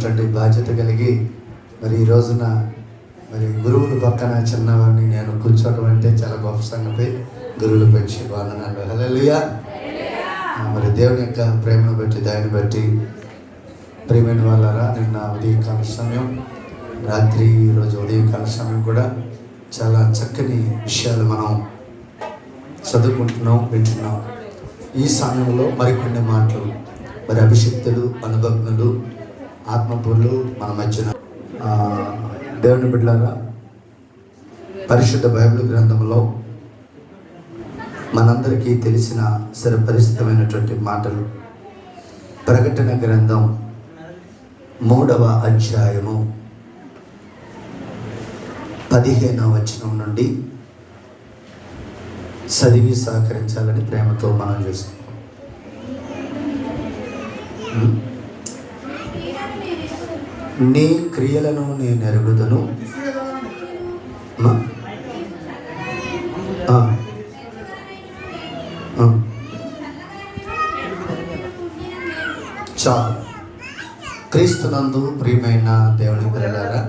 చెప్పేటువంటి బాధ్యత కలిగి మరి ఈ రోజున మరి గురువుల పక్కన చిన్నవాడిని నేను కూర్చోవడం అంటే చాలా గొప్ప సంగతి. గురువులు పెంచి వందనాలు. హల్లెలూయా. మరి దేవుని యొక్క ప్రేమను బట్టి దాన్ని బట్టి ప్రియమైన వాళ్ళారా, నిన్న ఉదయకాల సమయం, రాత్రి ఈరోజు ఉదయకాల సమయం కూడా చాలా చక్కని విషయాలు మనం చదువుకుంటున్నాం, వింటున్నాం. ఈ సమయంలో మరికొన్ని మాటలు, మరి అభిషక్తులు, అనుభజ్ఞులు, ఆత్మపూర్లు మన మధ్యన. దేవుని బిడ్డలారా, పరిశుద్ధ బైబిల్ గ్రంథంలో మనందరికీ తెలిసిన సరిపరిచితమైనటువంటి మాటలు. ప్రకటన గ్రంథం 3వ అధ్యాయము 15వ వచనం నుండి చదివి సహకరించాలని ప్రేమతో మనం చేస్తున్నాం. నీ క్రియలను నేను ఎరుగుదును, చాలు. క్రీస్తునందు ప్రియమైన దేవుని పిల్లలారా,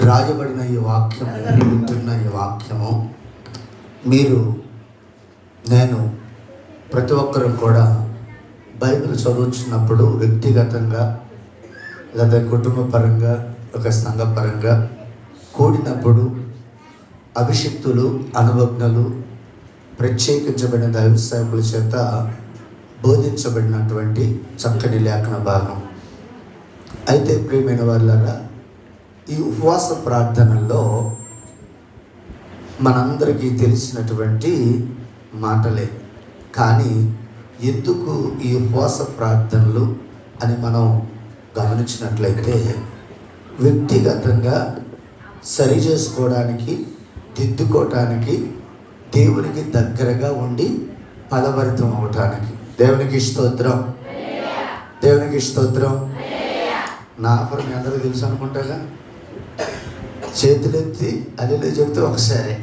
రాయబడిన ఈ వాక్యము, వింటున్న ఈ వాక్యము మీరు, నేను, ప్రతి ఒక్కరూ కూడా బైబిల్ చదువుతున్నప్పుడు వ్యక్తిగతంగా లేదా కుటుంబ పరంగా, ఒక సంఘ పరంగా కూడినప్పుడు అభిషిక్తులు, అనుభజ్ఞులు, ప్రత్యేకించబడిన దైవ సేవకుల చేత బోధించబడినటువంటి చక్కని లేఖన భాగం. అయితే ప్రియమైన వాళ్ళారా, ఈ ఉపవాస ప్రార్థనల్లో మనందరికీ తెలిసినటువంటి మాటలే. కానీ ఎందుకు ఈ ఉపవాస ప్రార్థనలు అని మనం గమనించినట్లయితే, వ్యక్తిగతంగా సరి చేసుకోవడానికి, దిద్దుకోవటానికి, దేవునికి దగ్గరగా ఉండి ఫలభరితం అవటానికి. దేవునికి స్తోత్రం, దేవునికి స్తోత్రం. నా ఆఫర్ మీ అందరికీ తెలుసు అనుకుంటాగా. చేతులెత్తి అల్లెలు చెప్తే ఒకసారి,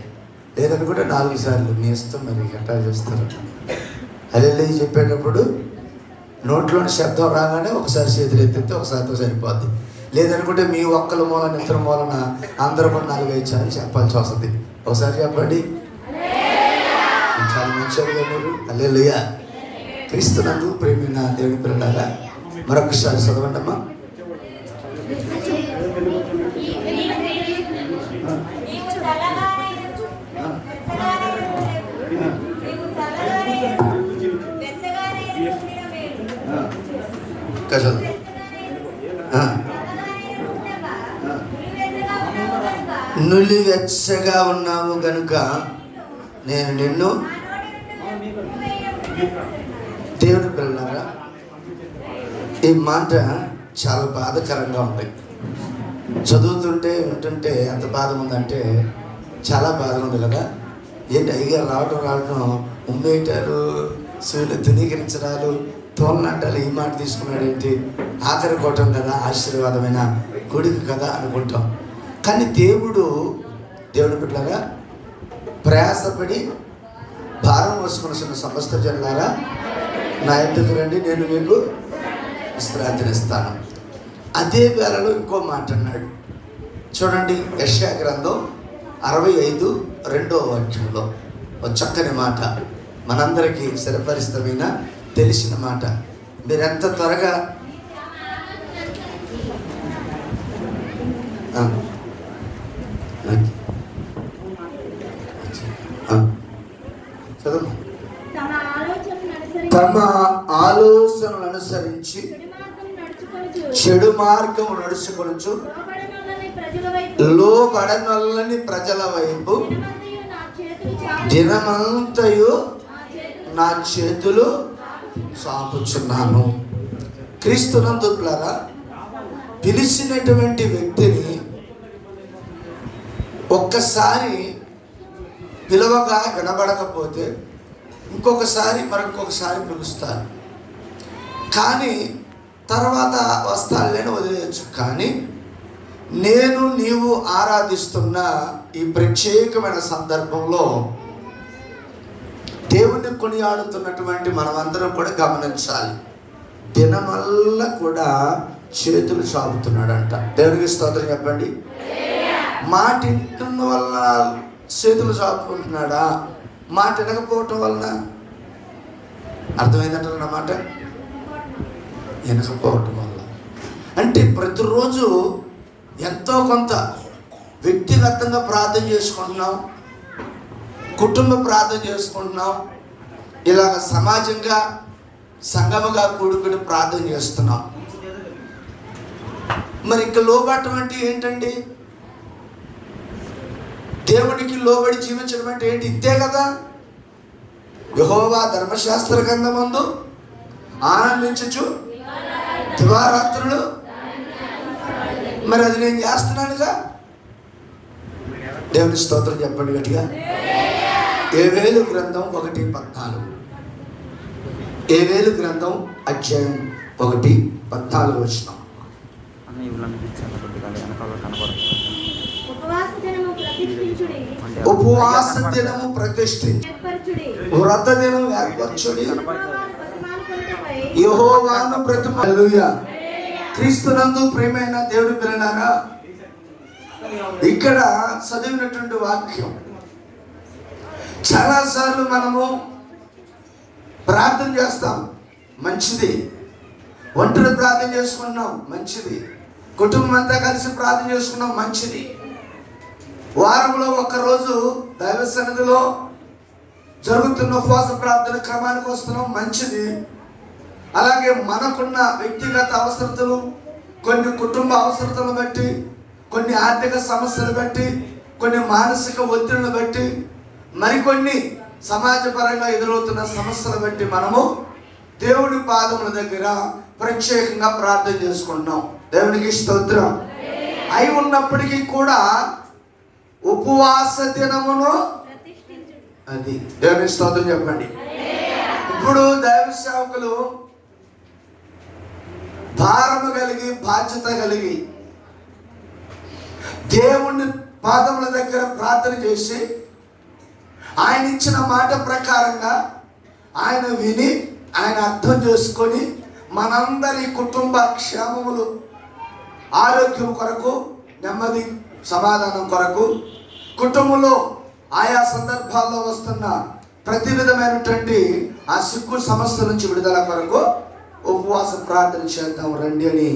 లేదనుకుంటే 4 సార్లు. మీ ఇష్టం, మరి ఎట్టా చేస్తారు. అల్లెలు చెప్పేటప్పుడు నోట్లోని శబ్దం రాగానే ఒకసారి చేతులు ఎత్తితే ఒకసారితో సరిపోద్ది. లేదనుకుంటే మీ ఒక్కల మూలన, ఇతర మూలన అందరూ 4-5 సార్లు చెప్పాల్సి వస్తుంది. ఒకసారి చెప్పండి. చాలా మంచిగా మీరు. హల్లెలూయా. క్రీస్తునందు ప్రియమైన దేవుని పిల్లలారా, మరొకసారి చదవండి అమ్మా. నులివెచ్చగా ఉన్నావు గనుక నేను నిన్ను. దేవుని పిల్లలారా, ఈ మాట చాలా బాధకరంగా ఉంది. చదువుతుంటే, వింటుంటే ఎంత బాధ ఉందంటే చాలా బాధ ఉంది కదా. ఏంటి అయ్యగా రావటం ఉమ్మేయటాలు, సూర్యులు తునీకరించడాలు, తోలనాటాలు, ఈ మాట తీసుకున్నాడు ఏంటి, ఆఖరి కోవటం కదా, ఆశీర్వాదమైన కొడుకు కదా అనుకుంటాం. కానీ దేవుని బిడ్డలారా, ప్రయాసపడి భారం మోసుకొనిస్తున్న సమస్త జనులారా, నా ఎద్దుకు రండి, నేను మీకు విశ్రాంతినిస్తాను. అదే వేళలో ఇంకో మాట అన్నాడు చూడండి. యెషయా గ్రంథం 65:2వ వాక్యంలో ఒక చక్కని మాట, మనందరికీ సరిపరిస్తమైన తెలిసిన మాట. మీరెంత త్వరగా చదువు. తమ ఆలోచనలు అనుసరించి చెడు మార్గం నడుచుకొనుచు లోబడనొల్లని ప్రజల వైపు దినమంతయు నా చేతులు చాపుచున్నాను. క్రీస్తునందులారా, పిలిచినటువంటి వ్యక్తిని ఒక్కసారి పిలవగా వినబడకపోతే మరొకసారి పిలుస్తారు. కానీ తర్వాత వస్తాళ్ళని వదిలేయచ్చు. కానీ నీవు ఆరాధిస్తున్న ఈ ప్రత్యేకమైన సందర్భంలో దేవుణ్ణి కొనియాడుతున్నటువంటి మనమందరం కూడా గమనించాలి. దినమల్లా కూడా చేతులు చాపుతున్నాడంట. దేవునికి స్తోత్రం చెప్పండి. మాట వింటున్న వలన చేతులు చాపుకుంటున్నాడా? మాట వినకపోవటం వలన? అర్థమైందంటారు నా మాట. వినకపోవటం వల్ల అంటే ప్రతిరోజు ఎంతో కొంత వ్యక్తిగతంగా ప్రార్థన చేసుకుంటున్నాం, కుటుంబ ప్రార్థన చేసుకుంటున్నాం, ఇలాగ సమాజంగా సంఘముగా కూడుకుని ప్రార్థన చేస్తున్నాం. మరి ఇంకా లోబడటం అంటే ఏంటండి? దేవునికి లోబడి జీవించడం అంటే ఏంటి? ఇంతే కదా. యెహోవా ధర్మశాస్త్ర గ్రంథమందు ఆనందించుచు దివారాత్రులు. మరి అది నేను చేస్తున్నానుగా. దేవుని స్తోత్రం చెప్పండి గట్టిగా. ఏవేలు గ్రంథం 1:14. ఏవేలు గ్రంథం అధ్యాయం 1:14 వచనం. ఉపవాస దినము ప్రతిష్ఠించి వ్రత దినం ఏర్పరచుడి, యెహోవాను బ్రతిమాలుడి. హల్లెలూయా. క్రీస్తునందు ప్రియమైన దేవుడి పిల్లలారా, ఇక్కడ చదివినటువంటి వాక్యం చాలాసార్లు మనము ప్రార్థన చేస్తాం, మంచిది. ఒంటరి ప్రార్థన చేసుకున్నాం, మంచిది. కుటుంబం అంతా కలిసి ప్రార్థన చేసుకున్నాం, మంచిది. వారంలో ఒక్కరోజు దైవ సన్నిధిలో జరుగుతున్న ఉపవాస ప్రార్థన క్రమానికి వస్తున్నాం, మంచిది. అలాగే మనకున్న వ్యక్తిగత అవసరతలు, కొన్ని కుటుంబ అవసరతలను బట్టి, కొన్ని ఆర్థిక సమస్యలు బట్టి, కొన్ని మానసిక ఒత్తిడిని బట్టి, మరికొన్ని సమాజపరంగా ఎదురవుతున్న సమస్యలు బట్టి మనము దేవుడి పాదముల దగ్గర ప్రత్యేకంగా ప్రార్థన చేసుకుంటున్నాం. దేవునికి స్తోత్రం. అయి ఉన్నప్పటికీ కూడా ఉపవాస దినమును అది. దేవునికి స్తోత్రం చెప్పండి. ఇప్పుడు దైవ సేవకులు భారము కలిగి, బాధ్యత కలిగి దేవుని పాదముల దగ్గర ప్రార్థన చేసి ఆయన ఇచ్చిన మాట ప్రకారంగా ఆయన విని, ఆయన అర్థం చేసుకొని మనందరి కుటుంబ క్షేమములు, ఆరోగ్యం కొరకు, నెమ్మది సమాధానం కొరకు, కుటుంబంలో ఆయా సందర్భాల్లో వస్తున్న ప్రతి విధమైనటువంటి ఆ సిగ్గు సమస్య నుంచి విడుదల కొరకు ఉపవాస ప్రార్థన చేద్దాం రండి అని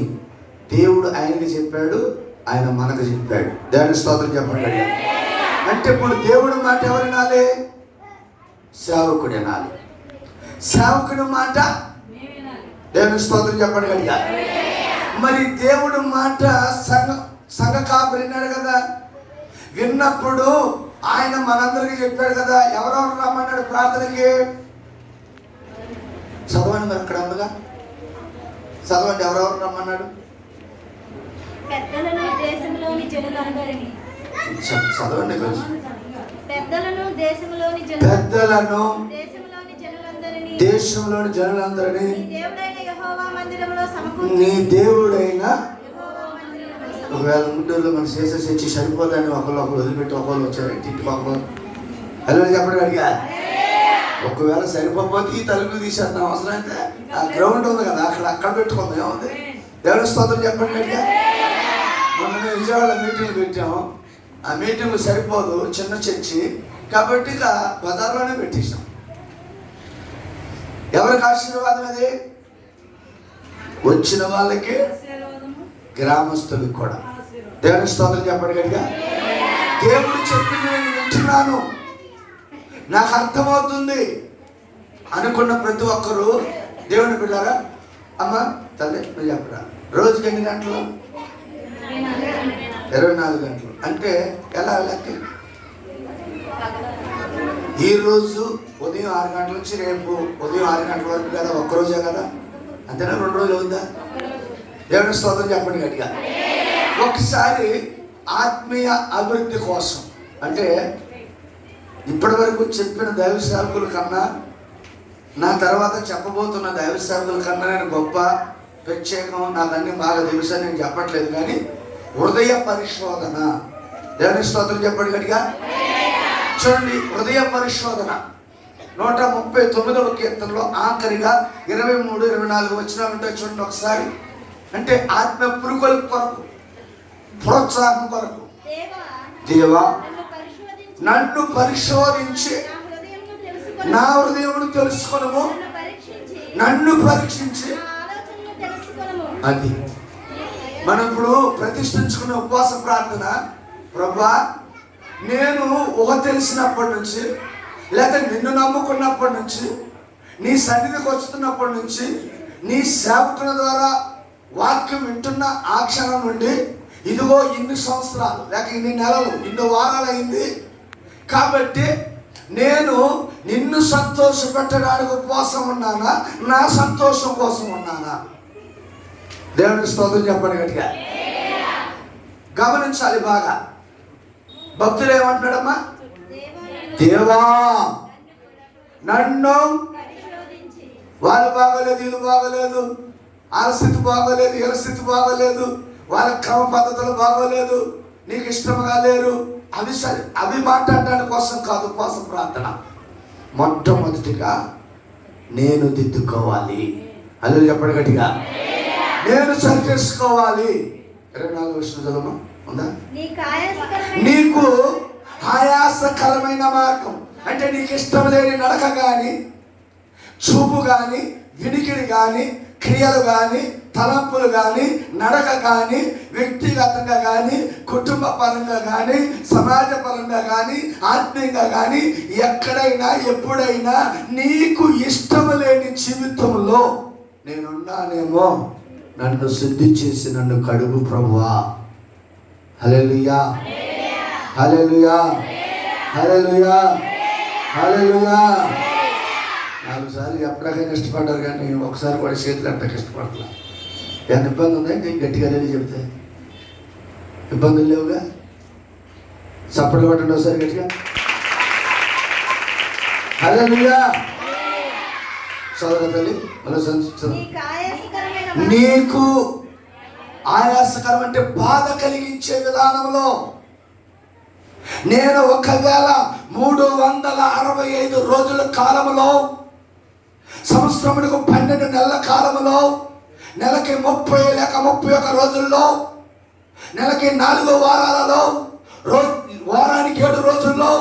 దేవుడు ఆయనకి చెప్పాడు, ఆయన మనకు చెప్పాడు. దేవుని స్తోత్రం చెప్పండి. అంటే ఇప్పుడు దేవుడి మాట ఎవరు వినాలి? సేవకుడు వినాలి. సేవకుడి మాట దేవుని స్తోత్రం చెప్పండి కనుక. మరి దేవుడు మాట సంఘ కాపరి విన్నాడు కదా. విన్నప్పుడు ఆయన మనందరికీ చెప్పాడు కదా, ఎవరెవరు రమ్మన్నాడు ప్రార్థనకి. చదవండి మరి అక్కడ ఉండగా, చదవండి ఎవరెవరు రమ్మన్నాడు. పెద్దలను దేశంలోని జనులందరినీ, చదవండి. పెద్దలను దేశంలోని జనులందరినీ నీ దేవుడైన ఒకవేళ గుంటూరులో మన శేషస్ వచ్చి సరిపోదని ఒకళ్ళు వదిలిపెట్టి ఒకళ్ళు వచ్చారు, ఇంటికి ఒకళ్ళు హలో చెప్పడం అడిగా. ఒకవేళ సరిపోతే ఈ తలుపులు తీసేద్దాం, అవసరం అయితే ఆ గ్రౌండ్ ఉంది కదా అక్కడ పెట్టుకుందాం, ఏముంది. దేవుని స్తోత్రం చెప్పండి అడిగా. మొన్న మేము విజయవాడ మీటింగ్ పెట్టాము. ఆ మీటింగ్ సరిపోదు, చిన్న చర్చి కాబట్టి ఇక బజార్లోనే పెట్టేసాం. ఎవరికి ఆశీర్వాదం అది? వచ్చిన వాళ్ళకి, గ్రామస్తులకు కూడా. దేవుని స్తోత్రం చెప్పండి గట్టిగా. దేవుడు చెప్పింది నేను వింటున్నాను, నాకు అర్థమవుతుంది అనుకున్న ప్రతి ఒక్కరూ దేవుని బిడ్డారా. అమ్మ తల్లి నువ్వు చెప్పరా, రోజుకి ఎన్ని గంటలు? 24 గంటలు. అంటే ఎలా లెక్క? ఈరోజు ఉదయం 6 గంటల నుంచి రేపు ఉదయం 6 గంటల వరకు కదా, ఒక్కరోజే కదా, అంతేనా? 2 రోజులు అవుతుందా? దేవుని స్తోత్రం చెప్పండి గట్టిగా. ఒకసారి ఆత్మీయ అభివృద్ధి కోసం, అంటే ఇప్పటి వరకు చెప్పిన దైవ సేవకుల కన్నా, నా తర్వాత చెప్పబోతున్న దైవ సేవకుల కన్నా నేను గొప్ప, ప్రత్యేకం, నాకు అన్ని బాగా తెలుసు అని నేను చెప్పట్లేదు. కానీ హృదయ పరిశోధన, దేవుని స్తోత్రం చెప్పండి గట్టిగా. చూడండి, హృదయ పరిశోధన 139వ కీర్తనలో ఆఖరిగా 23, 24 వచనాలు ఉంటాయి. చూడండి ఒకసారి. అంటే ఆత్మ పురుగొల కొరకు, ప్రోత్సాహం కొరకు. దేవా, దేవా నన్ను నన్ను పరిశోధించి పరిశోధించి నా హృదయమును తెలుసుకొనుము. నా హృదయమును తెలుసుకొనుము, నన్ను పరీక్షించి. నా ఆలోచనను తెలుసుకొనుము. అది మనం ఇప్పుడు ప్రతిష్ఠించుకునే ఉపవాస ప్రార్థన. ప్రభా, నేను తెలిసినప్పటి నుంచి, లేదా నిన్ను నమ్ముకున్నప్పటి నుంచి, నీ సన్నిధికి వస్తున్నప్పటి నుంచి, నీ సేవకుల ద్వారా వాక్యం వింటున్న ఆ క్షణం నుండి ఇదిగో ఇన్ని సంవత్సరాలు, లేక ఇన్ని నెలలు, ఇన్ని వారాలు అయింది. కాబట్టి నేను నిన్ను సంతోషపెట్టడానికి ఉపవాసం ఉన్నానా, నా సంతోషం కోసం ఉన్నానా? దేవుని స్తోత్రం చెప్పండి గట్టిగా. గమనించాలి బాగా. భక్తులు ఏమంటున్నాడమ్మా? దేవా నన్ను పరిశోధించి వాళ్ళు బాగోలేదు, వీళ్ళు బాగోలేదు, వాళ్ళ స్థితి బాగోలేదు, వీళ్ళ స్థితి బాగోలేదు, వాళ్ళ క్రమ పద్ధతులు బాగోలేదు, నీకు ఇష్టంగా లేరు, అవి సరే, అవి మాట్లాడడానికి కోసం కాదు ఉపవాస ప్రార్థన. మొట్టమొదటిగా నేను దిద్దుకోవాలి. అల్లు చెప్పండి గట్టిగా. నేను సరి చేసుకోవాలి. 24 వర్షం చదవమా ఉందా? నీకు ఆయాసకరమైన మార్గం అంటే నీకు ఇష్టం లేని నడక కానీ, చూపు కానీ, వినికిడి కానీ, క్రియలు కానీ, తలంపులు కానీ, నడక కానీ, వ్యక్తిగతంగా కానీ, కుటుంబ పరంగా కానీ, సమాజ పరంగా కానీ, ఆత్మీయంగా కానీ, ఎక్కడైనా ఎప్పుడైనా నీకు ఇష్టం లేని జీవితంలో నేనున్నానేమో, నన్ను శుద్ధి చేసి నన్ను కడుగు ప్రభువా. హల్లెలూయా, హల్లెలూయా, హల్లెలూయా, హల్లెలూయా. 4 సార్లు ఎప్పటికైనా ఇష్టపడ్డారు కానీ ఒకసారి కూడా చేతులు అంతకు ఇష్టపడతా. ఏమైనా ఇబ్బంది ఉందా? నేను గట్టిగా లేదు చెప్తే ఇబ్బందులు లేవుగా. చప్పట్లు కొట్టండి ఒకసారి గట్టిగా. హల్లెలూయా. సోదర తల్లి, నీకు ఆయాసకరం అంటే బాధ కలిగించే విధానంలో నేను 1365 రోజుల కాలంలో, సంవత్సరమునకు 12 నెలల కాలంలో, నెలకి 30 లేక 31 రోజుల్లో, నెలకి 4 వారాలలో, వారానికి 7 రోజుల్లో,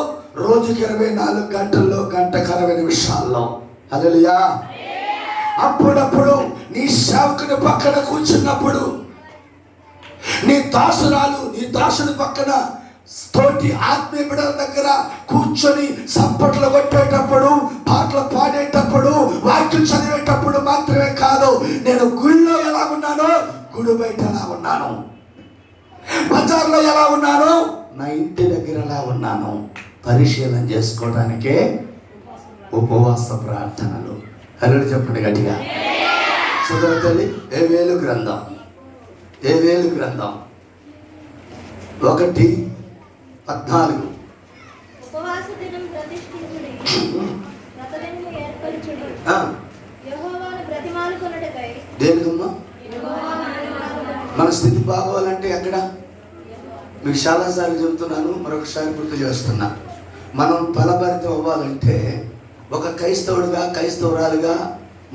రోజుకి 24 గంటల్లో, గంటకు 60 నిమిషాల్లో. హల్లెలూయా. అప్పుడప్పుడు నీ సేవకుని పక్కన కూర్చున్నప్పుడు, నీ దాసురాలు, నీ దాసుని పక్కన తోటి ఆత్మీయ బిడ్డల దగ్గర కూర్చొని చప్పట్లు కొట్టేటప్పుడు, పాటలు పాడేటప్పుడు, వాక్యం చదివేటప్పుడు మాత్రమే కాదు, నేను గుళ్ళో ఎలా ఉన్నానో గుడి బయట ఎలా ఉన్నాను, బజార్లో ఎలా ఉన్నాను, నా ఇంటి దగ్గర ఎలా ఉన్నాను పరిశీలన చేసుకోవడానికే ఉపవాస ప్రార్థనలు. హలో చెప్పండి గట్టిగా. సోదర తల్లి, ఏవేలు గ్రంథం 1:14. ఉపవాస దినం ప్రతిష్ఠించుడి, వ్రతదినము ఏర్పరచుడి, యెహోవాను బ్రతిమాలుకొనుటకై. దేనికమ్మా? మన స్థితి బాగోవాలంటే ఎక్కడ? మీకు చాలాసార్లు చెబుతున్నాను, మరొకసారి గుర్తు చేస్తున్నా. మనం ఫలభరితం అవ్వాలంటే ఒక క్రైస్తవుడిగా, క్రైస్తవురాలుగా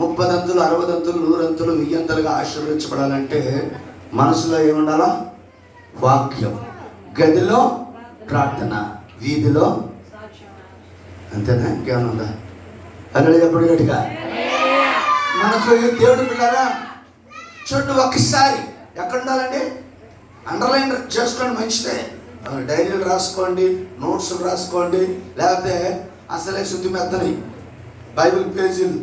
30 అంతులు, 60 అంతులు, 100 అంతులు, 1000 అంతులుగా ఆశీర్వదించబడాలంటే మనసులో ఏముండాలా? వాక్యం. గదిలో ప్రార్థన, వీధిలో అంతేనా? ఇంకేమైనా ఉందా? అక్కడ చెప్పండి గట్టిగా. మనకు దేవుడు పిల్లరా చూడండి, ఒక్కసారి ఎక్కడ ఉండాలండి? అండర్లైన్ చేసుకోండి, మంచిదే. డైరీలు రాసుకోండి, నోట్స్ రాసుకోండి, లేకపోతే అసలే శుద్ధి మెత్తని బైబిల్ పేజీలు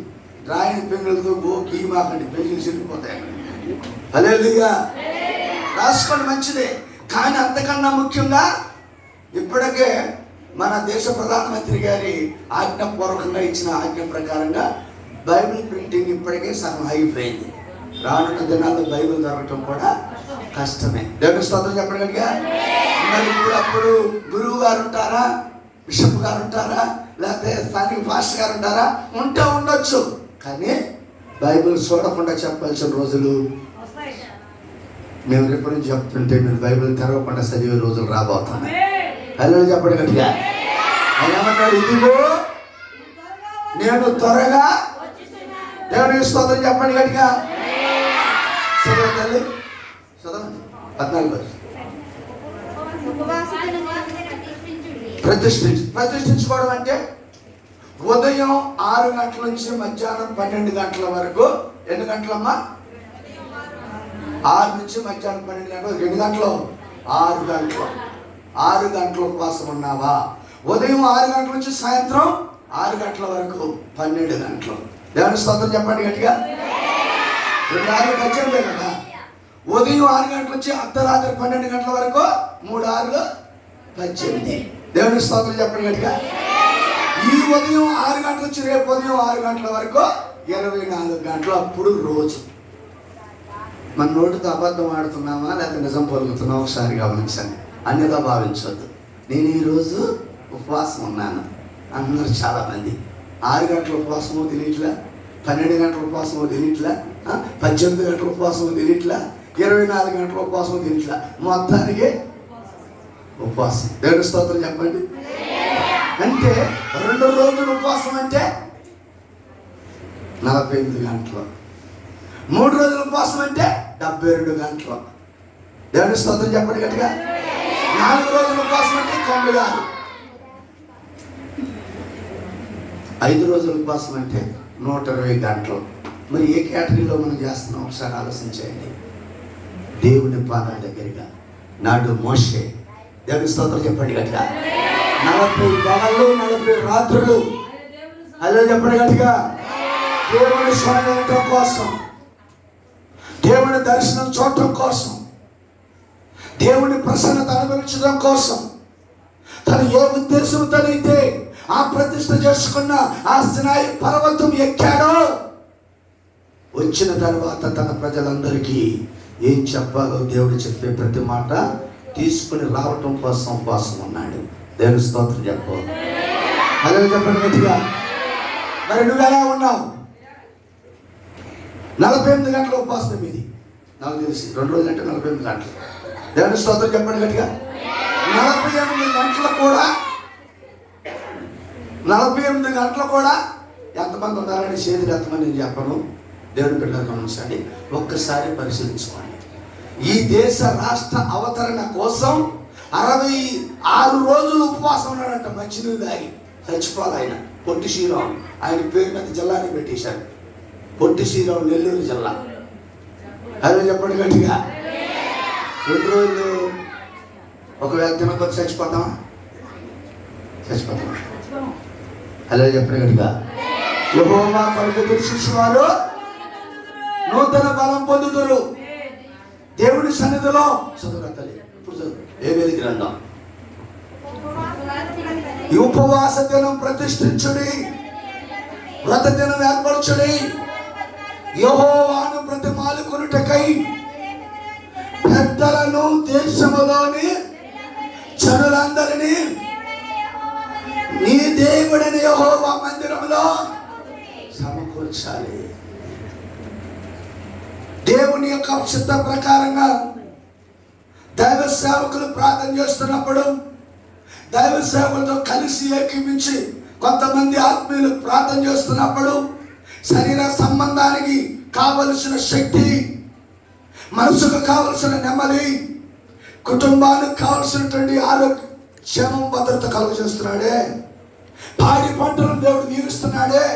రాయని పెన్నులతో గీమాకండి, పేజీలు చిరిగిపోతాయి. హల్లెలూయా. రాసుకోండి, మంచిదే. కానీ అంతకన్నా ముఖ్యంగా ఇప్పటికే మన దేశ ప్రధానమంత్రి గారి ఆజ్ఞాపూర్వకంగా ఇచ్చిన ఆజ్ఞ ప్రకారంగా బైబిల్ ప్రింటింగ్ ఇప్పటికే సగం అయిపోయింది. రానున్న దినాల్లో బైబిల్ దొరకటం కూడా కష్టమే. దేవుని స్తోత్రం చెప్పగలిగా. మరి అప్పుడు గురువు గారు ఉంటారా, బిషప్ గారు ఉంటారా, లేకపోతే స్థానిక పాస్టర్ గారు ఉంటారా? ఉండొచ్చు. కానీ బైబిల్ చూడకుండా చెప్పాల్సిన రోజులు మేము ఎప్పటి నుంచి చెప్తుంటే మీరు బైబిల్ తెరవకుండా చదివే రోజులు రాబోతున్నాయి. హలో చెప్పండి గట్టిగా. ఆయన ఏమన్నాడు? ఇదిగో నేను త్వరగా. దేవుని స్తోత్రం చెప్పండి గట్టిగా. చదవండి చదవండి 14 ఉపవాస దినము ప్రతిష్ఠించుకోవడం అంటే ఉదయం 6 గంటల నుంచి మధ్యాహ్నం 12 గంటల వరకు. ఎన్ని గంటలమ్మా? 6 నుంచి మధ్యాహ్నం 12 గంటలు. 2 గంటలు 6 గంటలు. 6 గంటల ఉపవాసం ఉన్నావా? ఉదయం 6 గంటల నుంచి సాయంత్రం 6 గంటల వరకు 12 గంటలు. దేవుని స్తోత్రం చెప్పండి గట్టిగా. 2 6 18 కదా. ఉదయం 6 గంటల నుంచి అర్ధరాత్రి 12 గంటల వరకు 3 6 18. దేవుని స్తోత్రం చెప్పండి గట్టిగా. ఈ ఉదయం 6 గంటల నుంచి రేపు ఉదయం 6 గంటల వరకు 24 గంటలు. అప్పుడు రోజు మన నోటితో అబద్ధం ఆడుతున్నామా లేకపోతే నిజం పలుకుతున్నామా ఒకసారి గమనించండి. అన్యదా భావించవద్దు. నేను ఈరోజు ఉపవాసం ఉన్నాను అందరు చాలామంది 6 గంటల ఉపవాసమో తెలియట్లా, 12 గంటల ఉపవాసమో తెలియట్లా, 18 గంటల ఉపవాసమో తెలియట్లా, 24 గంటల ఉపవాసమో తెలియట్లా, మొత్తానికి ఉపవాసం. దేవుని స్తోత్రం చెప్పండి. అంటే 2 రోజులు ఉపవాసం అంటే 48 గంటలు. 3 రోజులు ఉపవాసం అంటే 72 గంటలు. దేవుని స్తోత్రం చెప్పండి గట్టిగా. 4 రోజులు ఉపవాసం అంటే 96. 5 రోజుల ఉపవాసం అంటే 120 గంటలు. మరి ఏ కేటగిరీలో మనం చేస్తున్నాం ఒకసారి ఆలోచించండి. దేవుని పాదాల దగ్గరగా నాడు మోషే. దేవుని స్తోత్రం చెప్పండి గట్టిగా. 40 పగళ్ళు 40 రాత్రులు అదే చెప్పండి గట్టిగా. దేవుని స్వరం వినటం కోసం, దేవుని దర్శనం చూడటం కోసం, దేవుని ప్రసన్నత అనుభవించడం కోసం తను ఏ ఉద్దేశంతోనైతే ఆ ప్రతిష్ఠ చేసుకున్న ఆ సినాయి పర్వతం ఎక్కాడో వచ్చిన తర్వాత తన ప్రజలందరికీ ఏం చెప్పాలో దేవుడు చెప్పే ప్రతి మాట తీసుకుని రావటం కోసం ఉపవాసం ఉన్నాడు. దేవుని స్తోత్రం చెప్పు. అదే చెప్పండి గట్టిగా. మరి నువ్వు ఎలా ఉన్నావు? 48 గంటల ఉపవాసం మీది నాకు తెలిసి. 2 రోజులు అంటే 48 గంటలు. దేవుని స్తోత్రం చెప్పండి గట్టిగా. 48 గంటలు కూడా 48 గంటలు కూడా ఎంతమంది ఉన్నారని చేతులు ఎంతమంది నేను చెప్పను. దేవుని బిడ్డలు గమనించండి. ఒక్కసారి పరిశీలించుకోండి. ఈ దేశ రాష్ట్ర అవతరణ కోసం 66 రోజులు ఉపవాసం ఉన్నాడంట. మంచినీరు దాగి చచ్చిపోవాలి ఆయన. పొట్టి శ్రీరామ్ ఆయన పేరు మీద జిల్లాని పెట్టేశాడు. పొట్టి శ్రీరామ్ నెల్లూరు జిల్లా. అదే చెప్పండి గట్టిగా. 2 రోజులు ఒకవేళ తినకపోతే చచ్చిపోతామా? చచ్చిపోతామా? అలా చెప్పండి గట్టిగా. యెహోవా కలుగు దర్శించువారు నూతన బలం పొందుదురు. దేవుని సన్నిధిలో చదువు తల్లి. ఇప్పుడు చదువు. ఏబేలు గ్రంథం. ఈ ఉపవాస దినం ప్రతిష్ఠించుడి, వ్రత దినం ఏర్పరచుడి, యెహోవాను బ్రతిమాలుకొనుటకై పెద్దలను దేశములోని జనులందరినీ నీ దేవుడైన యెహోవా మందిరంలో సమకూర్చాలి. దేవుని యొక్క చిత్త ప్రకారంగా దైవ సేవకులు ప్రార్థన చేస్తున్నప్పుడు, దైవ సేవకులతో కలిసి ఏకీపించి కొంతమంది ఆత్మీయులు ప్రార్థన చేస్తున్నప్పుడు శరీర సంబంధానికి కావలసిన శక్తి, మనసుకు కావలసిన నెమ్మది, కుటుంబానికి కావలసినటువంటి ఆరోగ్య క్షేమం భద్రత కలుగజేస్తున్నాడే. పాడి పంటలను దేవుడు దీవిస్తున్నాడే.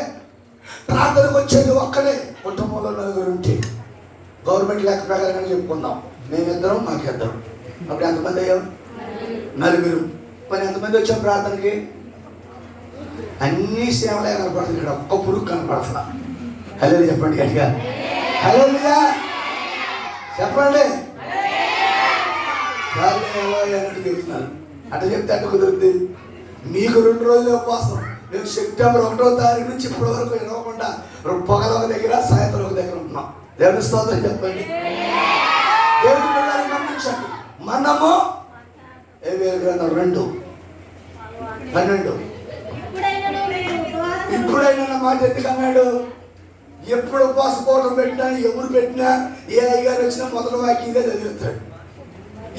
ప్రార్థనకు వచ్చేది ఒక్కడే. కుటుంబంలో 4 ఉంటే గవర్నమెంట్ లెక్క ప్రకారంగా చెప్పుకుందాం. మేమిద్దరం మాకిద్దరం. అప్పుడు ఎంతమంది అయ్యాం? 4. మరి ఎంతమంది వచ్చాం ప్రార్థనకి? అన్ని సేవలే కనపడుతుంది. ఇక్కడ ఒక్క పురుగు కనపడుతున్నా. హల్లెలూయా చెప్పండి గట్టిగా. హల్లెలూయా చెప్పండి. అన్నట్టు చెప్తున్నాను. అట్లా చెప్తే అట్లా కుదురుద్ది. మీకు 2 రోజులు ఉపవాసం. మేము సెప్టెంబర్ 1వ తారీఖు నుంచి ఇప్పటి వరకు వినకుండా పొగల ఒక దగ్గర సాయంత్రం ఒక దగ్గర ఉంటున్నాం. దేవుని స్తోత్రం చెప్పండి. దేవుని పిల్లలు గమనించండి. మనము ఏబేలు గ్రంథం 2:12 ఇప్పుడైనా మాట ఎందుకు అన్నాడు? ఎప్పుడు ఉపవాస పోవటం పెట్టినా, ఎవరు పెట్టినా, ఏ అయ్యగారు వచ్చినా మొదటి వాక్యంగా చదివిస్తాడు.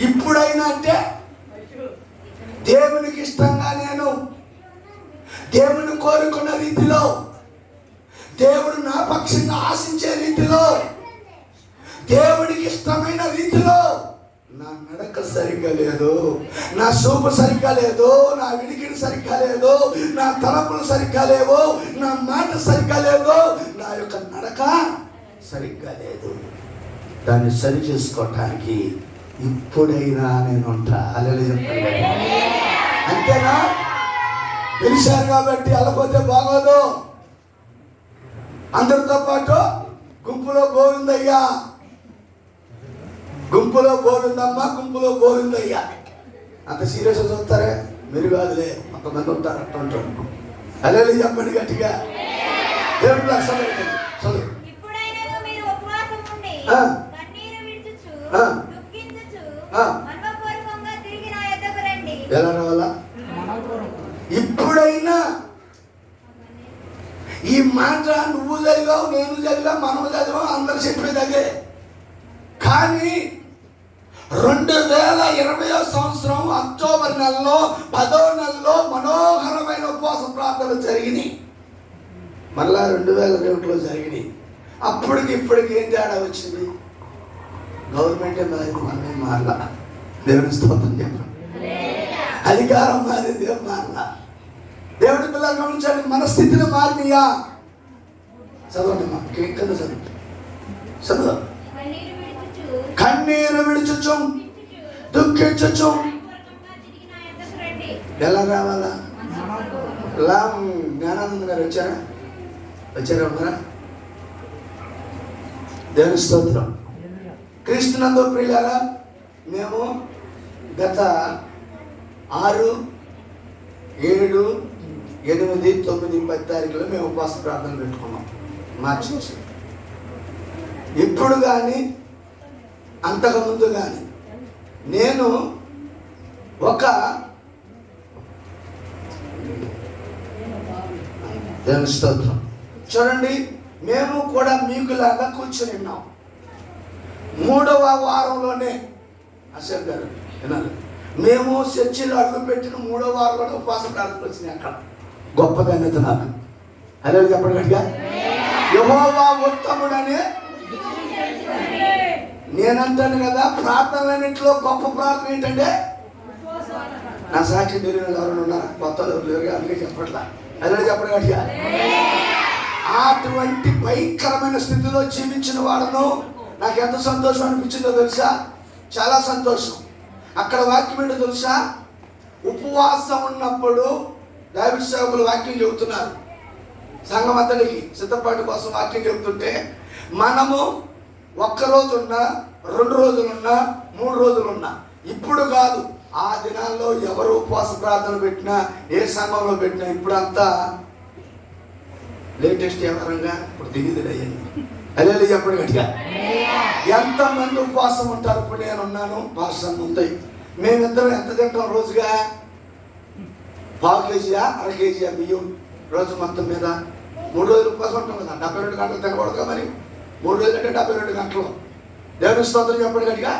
ఇప్పుడైనా అంటే దేవునికి ఇష్టంగా నేను దేవుని కోరుకున్న రీతిలో, దేవుడు నా పక్షంగా ఆశించే రీతిలో దేవుడికి ఇష్టమైన రీతిలో నా నడక సరిగ్గా లేదు, నా సూపు సరిగ్గా లేదు, నా వినికిడి సరిగ్గా లేదు, నా తలపులు సరిగ్గా లేవు, నా మాట సరిగ్గా లేదు, నా యొక్క నడక సరిగ్గా లేదు. దాన్ని సరి చేసుకోవటానికి ఇప్పుడైనా నేను ఉంటా. హల్లెలూయా చెప్పండి. అంతేనా? పిలిచారు కాబట్టి వెళ్ళకపోతే బాగోదు. అందరితో పాటు గుంపులో గోవిందయ్యా, గుంపులో గోవిందమ్మ, గుంపులో గోవిందయ్యా. అంత సీరియస్గా చూస్తారే? మీరు కాదులే, కొంతమంది ఉంటారు అట్లా ఉంటారు. హల్లెలూయా చెప్పండి గట్టిగా. దేవుడి చదువు. ఎలా రావాలా? ఇప్పుడైనా. ఈ మాట నువ్వు చదివావు, నేను చదివా, మనం చదివాం, అందరు చెప్పేది అదే. కానీ 2020 సంవత్సరం అక్టోబర్ నెలలో 10వ నెలలో మనోహరమైన ఉపవాస ప్రార్థనలు జరిగినాయి. మళ్ళా 2002లో జరిగినాయి. అప్పటికి ఇప్పటికి ఏం తేడా వచ్చింది? గవర్నమెంటే మారింది, మనమే మారలా. దేవుని స్తోత్రం చెప్పండి. అధికారం మారింది, దేవుడు మారలా. దేవుడి పిల్లలు గమనించండి, మన స్థితిని మారినయా? చదవండి మా కింద చదువు. కన్నీరు విడుచుచు దుఃఖించుచు. ఎలా రావాలా? జ్ఞానానంద గారు వచ్చారా ఉన్నారా? దేవుని స్తోత్రం. క్రీస్తునందు ప్రియులారా, మేము గత 6, 7, 8, 9, 10 తారీఖులో మేము ఉపవాస ప్రార్థన పెట్టుకున్నాం మార్చి. ఇప్పుడు కానీ అంతకుముందు కానీ నేను ఒక దేవుని స్తోత్రం. చూడండి, మేము కూడా మీకులాగా కూర్చొని ఉన్నాం. 3వ వారంలోనే అశోక్ గారు వినాలి, మేము చర్చిలో అడుగు పెట్టిన 3వ వారంలోనే ఉపవాస ప్రార్థనలు వచ్చినాయి. అక్కడ గొప్ప ధన్యత నాకు. అదే చెప్పండి గట్టిగా. యెహోవా ఉత్తముడని నేనంటాను కదా. ప్రార్థనలన్నింటిలో గొప్ప ప్రార్థన ఏంటంటే, నా సాక్షి తెలియని ఎవరైనా ఉన్నారా? కొత్తలు లేరుగా, అందుకే చెప్పట్లా. అదే చెప్పండి గట్టిగా. అటువంటి భయంకరమైన స్థితిలో జీవించిన వాడను నాకు ఎంత సంతోషం అనిపించిందో తెలుసా? చాలా సంతోషం. అక్కడ వాక్యం ఏంటో తెలుసా? ఉపవాసం ఉన్నప్పుడు దైవ సేవకులు వాక్యం చెబుతున్నారు. సంఘం అంతటికి సిద్ధపాటు కోసం వాక్యం చెబుతుంటే, మనము ఒక్కరోజున్నా, 2 రోజులున్నా, 3 రోజులున్నా, ఇప్పుడు కాదు, ఆ దినాల్లో ఎవరు ఉపవాస ప్రార్థన పెట్టినా, ఏ సంఘంలో పెట్టినా, ఇప్పుడంతా లేటెస్ట్ వ్యవహారంగా ఇప్పుడు దిగుదలయ్యండి. అదే చెప్పండి గట్టిగా. ఎంతమంది ఉపవాసం ఉంటారు? ఇప్పుడు నేను ఉన్నాను, పాస్టర్ ఉంటాయి. మేమిద్దరం ఎంత తింటాం రోజుగా? 1/2 కేజీయా, 1/2 కేజీయా బియ్యం రోజు మొత్తం మీద. 3 రోజులు ఉపవాసం ఉంటాం కదా, 72 గంటలు తినకూడదుగా. మరి 3 రోజులు అంటే 72 గంటలు. దేవుని స్తోత్రం చెప్పండి గట్టిగా.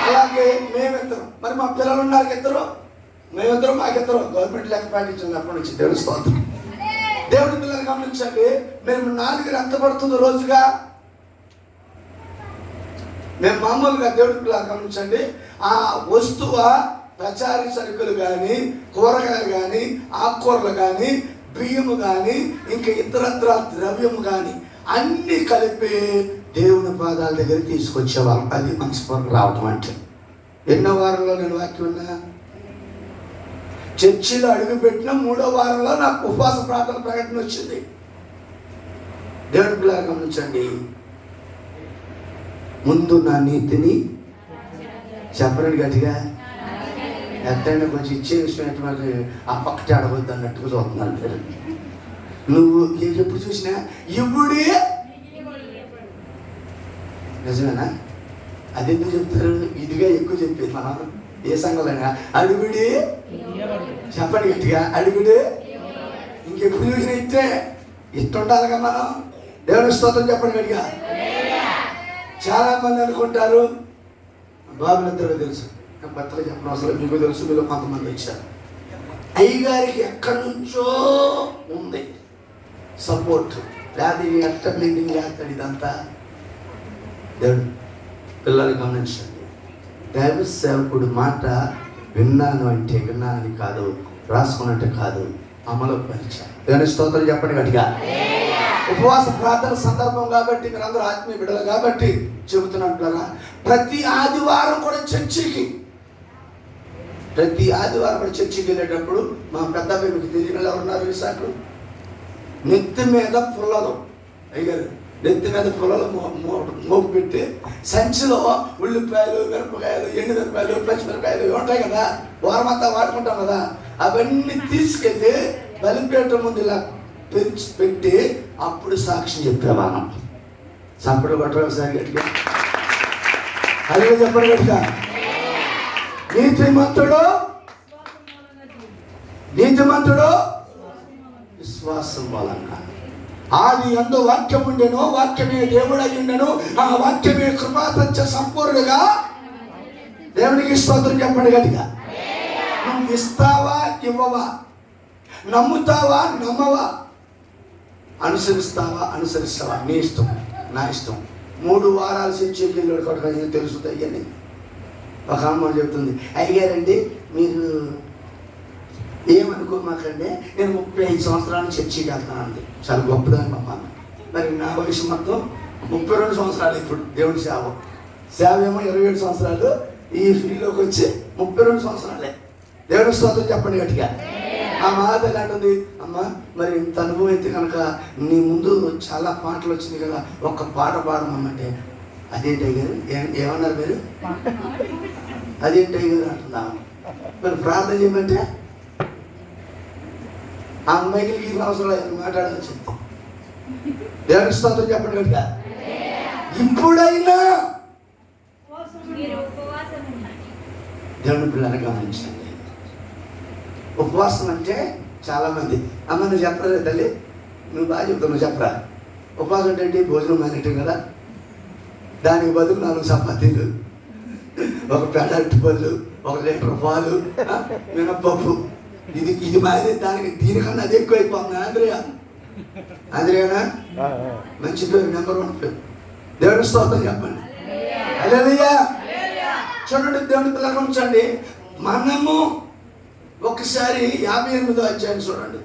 అలాగే మేమిద్దరం, మరి మా పిల్లలు ఉన్నారు ఇద్దరు, మేమిద్దరం, మాకిద్దరు గవర్నమెంట్ లెక్క పాటించింది అప్పటి నుంచి. దేవుని స్తోత్రం. దేవుడి పిల్లలు గమనించండి, మేము 4 ఎంత పడుతుందో రోజుగా? మేము మామూలుగా దేవుడి పిల్లలు గమనించండి, ఆ వస్తువు పచారీ సరుకులు కానీ, కూరగాయలు కానీ, ఆకుకూరలు కానీ, బియ్యము కానీ, ఇంకా ఇతరత్ర ద్రవ్యము కానీ అన్నీ కలిపి దేవుని పాదాల దగ్గర తీసుకొచ్చేవాళ్ళం. అది మనస్ఫూర్తి రావటం అంటే. ఎన్నో వారంలో నేను వాక్యం ఉన్నా? చర్చిలో అడుగుపెట్టిన 3వ వారంలో నాకు ఉపవాస ప్రార్థన ప్రకటన వచ్చింది. దేవుని పిల్లలు గమనించండి, ముందు నా నీతిని చెప్పండి గట్టిగా. ఎత్తైనా కొంచెం ఇచ్చే విషయం ఎటువంటి ఆ పక్కటి ఆడవద్దు అన్నట్టుగా చూస్తున్నాను. మీరు నువ్వు ఎప్పుడు చూసినా ఇప్పుడే నిజమేనా? అది ఎందుకు చెప్తారు? ఇదిగా ఎక్కువ చెప్పేది మనం ఏ సంఘంలోనా. అడుగుడి చెప్పండి గట్టిగా, అడుగుడు. ఇంకెప్పుడు చూసినా ఇట్టే ఇట్టు ఉండాలిగా మనం. దేవుని స్తోత్రం చెప్పండి గట్టిగా. చాలా మంది అనుకుంటారు, బాబులందరూ తెలుసు, భర్తలు చెప్పిన అవసరం మీకు తెలుసు, మీరు కొంతమంది వచ్చారు. అయ్యగారికి ఎక్కడి నుంచో ఉంది సపోర్ట్, లేదా ఎట్ట మెయింటింగ్ చేస్తాడు ఇదంతా. దేవుడు పిల్లలు గమనించండి, దైవ సేవకుడు మాట విన్నాను అంటే విన్నానని కాదు, రాసుకున్నట్టు కాదు, అమలు పరిచయం. దేవుని స్తోత్రం చెప్పండి గట్టిగా. ఉపవాస ప్రార్థన సందర్భం కాబట్టి, మీరందరూ ఆత్మీయ బిడ్డలు కాబట్టి చెబుతున్నట్లుగా ప్రతి ఆదివారం కూడా చర్చికి వెళ్ళేటప్పుడు మా పెద్ద మీకు తెలియని ఎవరున్నారు విశాఖలు, నెత్తి మీద పుల్లలు అయ్యారు, నెత్తి మీద పుల్లలు మోపు పెట్టి సంచిలో ఉల్లిపాయలు, మిరపకాయలు, ఎండు మిరపకాయలు, పచ్చిమిరపకాయలు ఉంటాయి కదా, వారమంతా వాడుకుంటాం కదా, అవన్నీ తీసుకెళ్ళి బలిపేట ముందు ఇలా పెట్టి అప్పుడు సాక్ష్యం చెప్పేవాళ్ళం. చప్పుడు కొట్టడం సార్ గట్టిగా, అదే చెప్పడం గట్టిగా. నీతిమంతుడు విశ్వాసం మూలంగా. ఆది యందు వాక్యం ఉండెను, వాక్యమే దేవుడై ఉండెను, ఆ వాక్యమే కృపాసత్య సంపూర్ణగా. దేవునికి స్తోత్రం చెప్పండి గట్టిగా. నువ్వు ఇస్తావా ఇవ్వవా, నమ్ముతావా నమ్మవా, అనుసరిస్తావా నీ ఇష్టం, నా ఇష్టం. 3 వారాలు చర్చికి వెళ్ళాడు కొట్టగా తెలుసు అయ్యని. ఒక అమ్మ చెప్తుంది, అయ్యారండి మీరు ఏమనుకోమాకండి, నేను 35 సంవత్సరాలు చర్చికి వెళ్తానండి. చాలా గొప్పదాన్ని అమ్మ. మరి నా వయసు మొత్తం 32 సంవత్సరాలు. ఇప్పుడు దేవుడి సేవ ఏమో 27 సంవత్సరాలు, ఈ ఫీల్డ్లోకి వచ్చి 32 సంవత్సరాలే. దేవుడి స్తోత్రం చెప్పండి గట్టిగా. ఆ మాట ఎలాంటిది, అమ్మ మరి ఇంత అనుభవం అయితే కనుక నీ ముందు చాలా పాటలు వచ్చినాయి కదా, ఒక్క పాట పాడమంటే అదేంటి అయ్యారు, ఏమన్నారు మీరు, అదేంటి అయ్యారు అంటున్నా. మరి ప్రార్థన చేయమంటే ఆ అమ్మాయికి 2 సంవత్సరాలు మాట్లాడాల్సి చెప్తే. దేవుని స్తోత్రం చెప్పండి కనుక. ఇప్పుడైనా దేవుని పిల్లలు గమనించండి. ఉపవాసం అంటే చాలామంది, అమ్మ నువ్వు చెప్పరా తల్లి, నువ్వు బాగా చెప్తావు, నువ్వు చెప్పరా. ఉపవాసం అంటే భోజనం మానేటం కదా, దానికి బదులు 4 చపాతీలు, ఒక పెడట్టు పళ్ళు, 1 లీటర్ పాలు, మినపప్పు, ఇది మాది. దీనికన్నా అది ఎక్కువ అయిపోతుంది. ఆంధ్రేయనా మంచి పేరు, నెంబర్ 1 పేరు. దేవుని స్తోత్రం చెప్పండి. హల్లెలూయా. చూడండి దేవుని పిల్లలు ఉంచండి. మనము ఒకసారి 58వ అధ్యాయం చూడండి.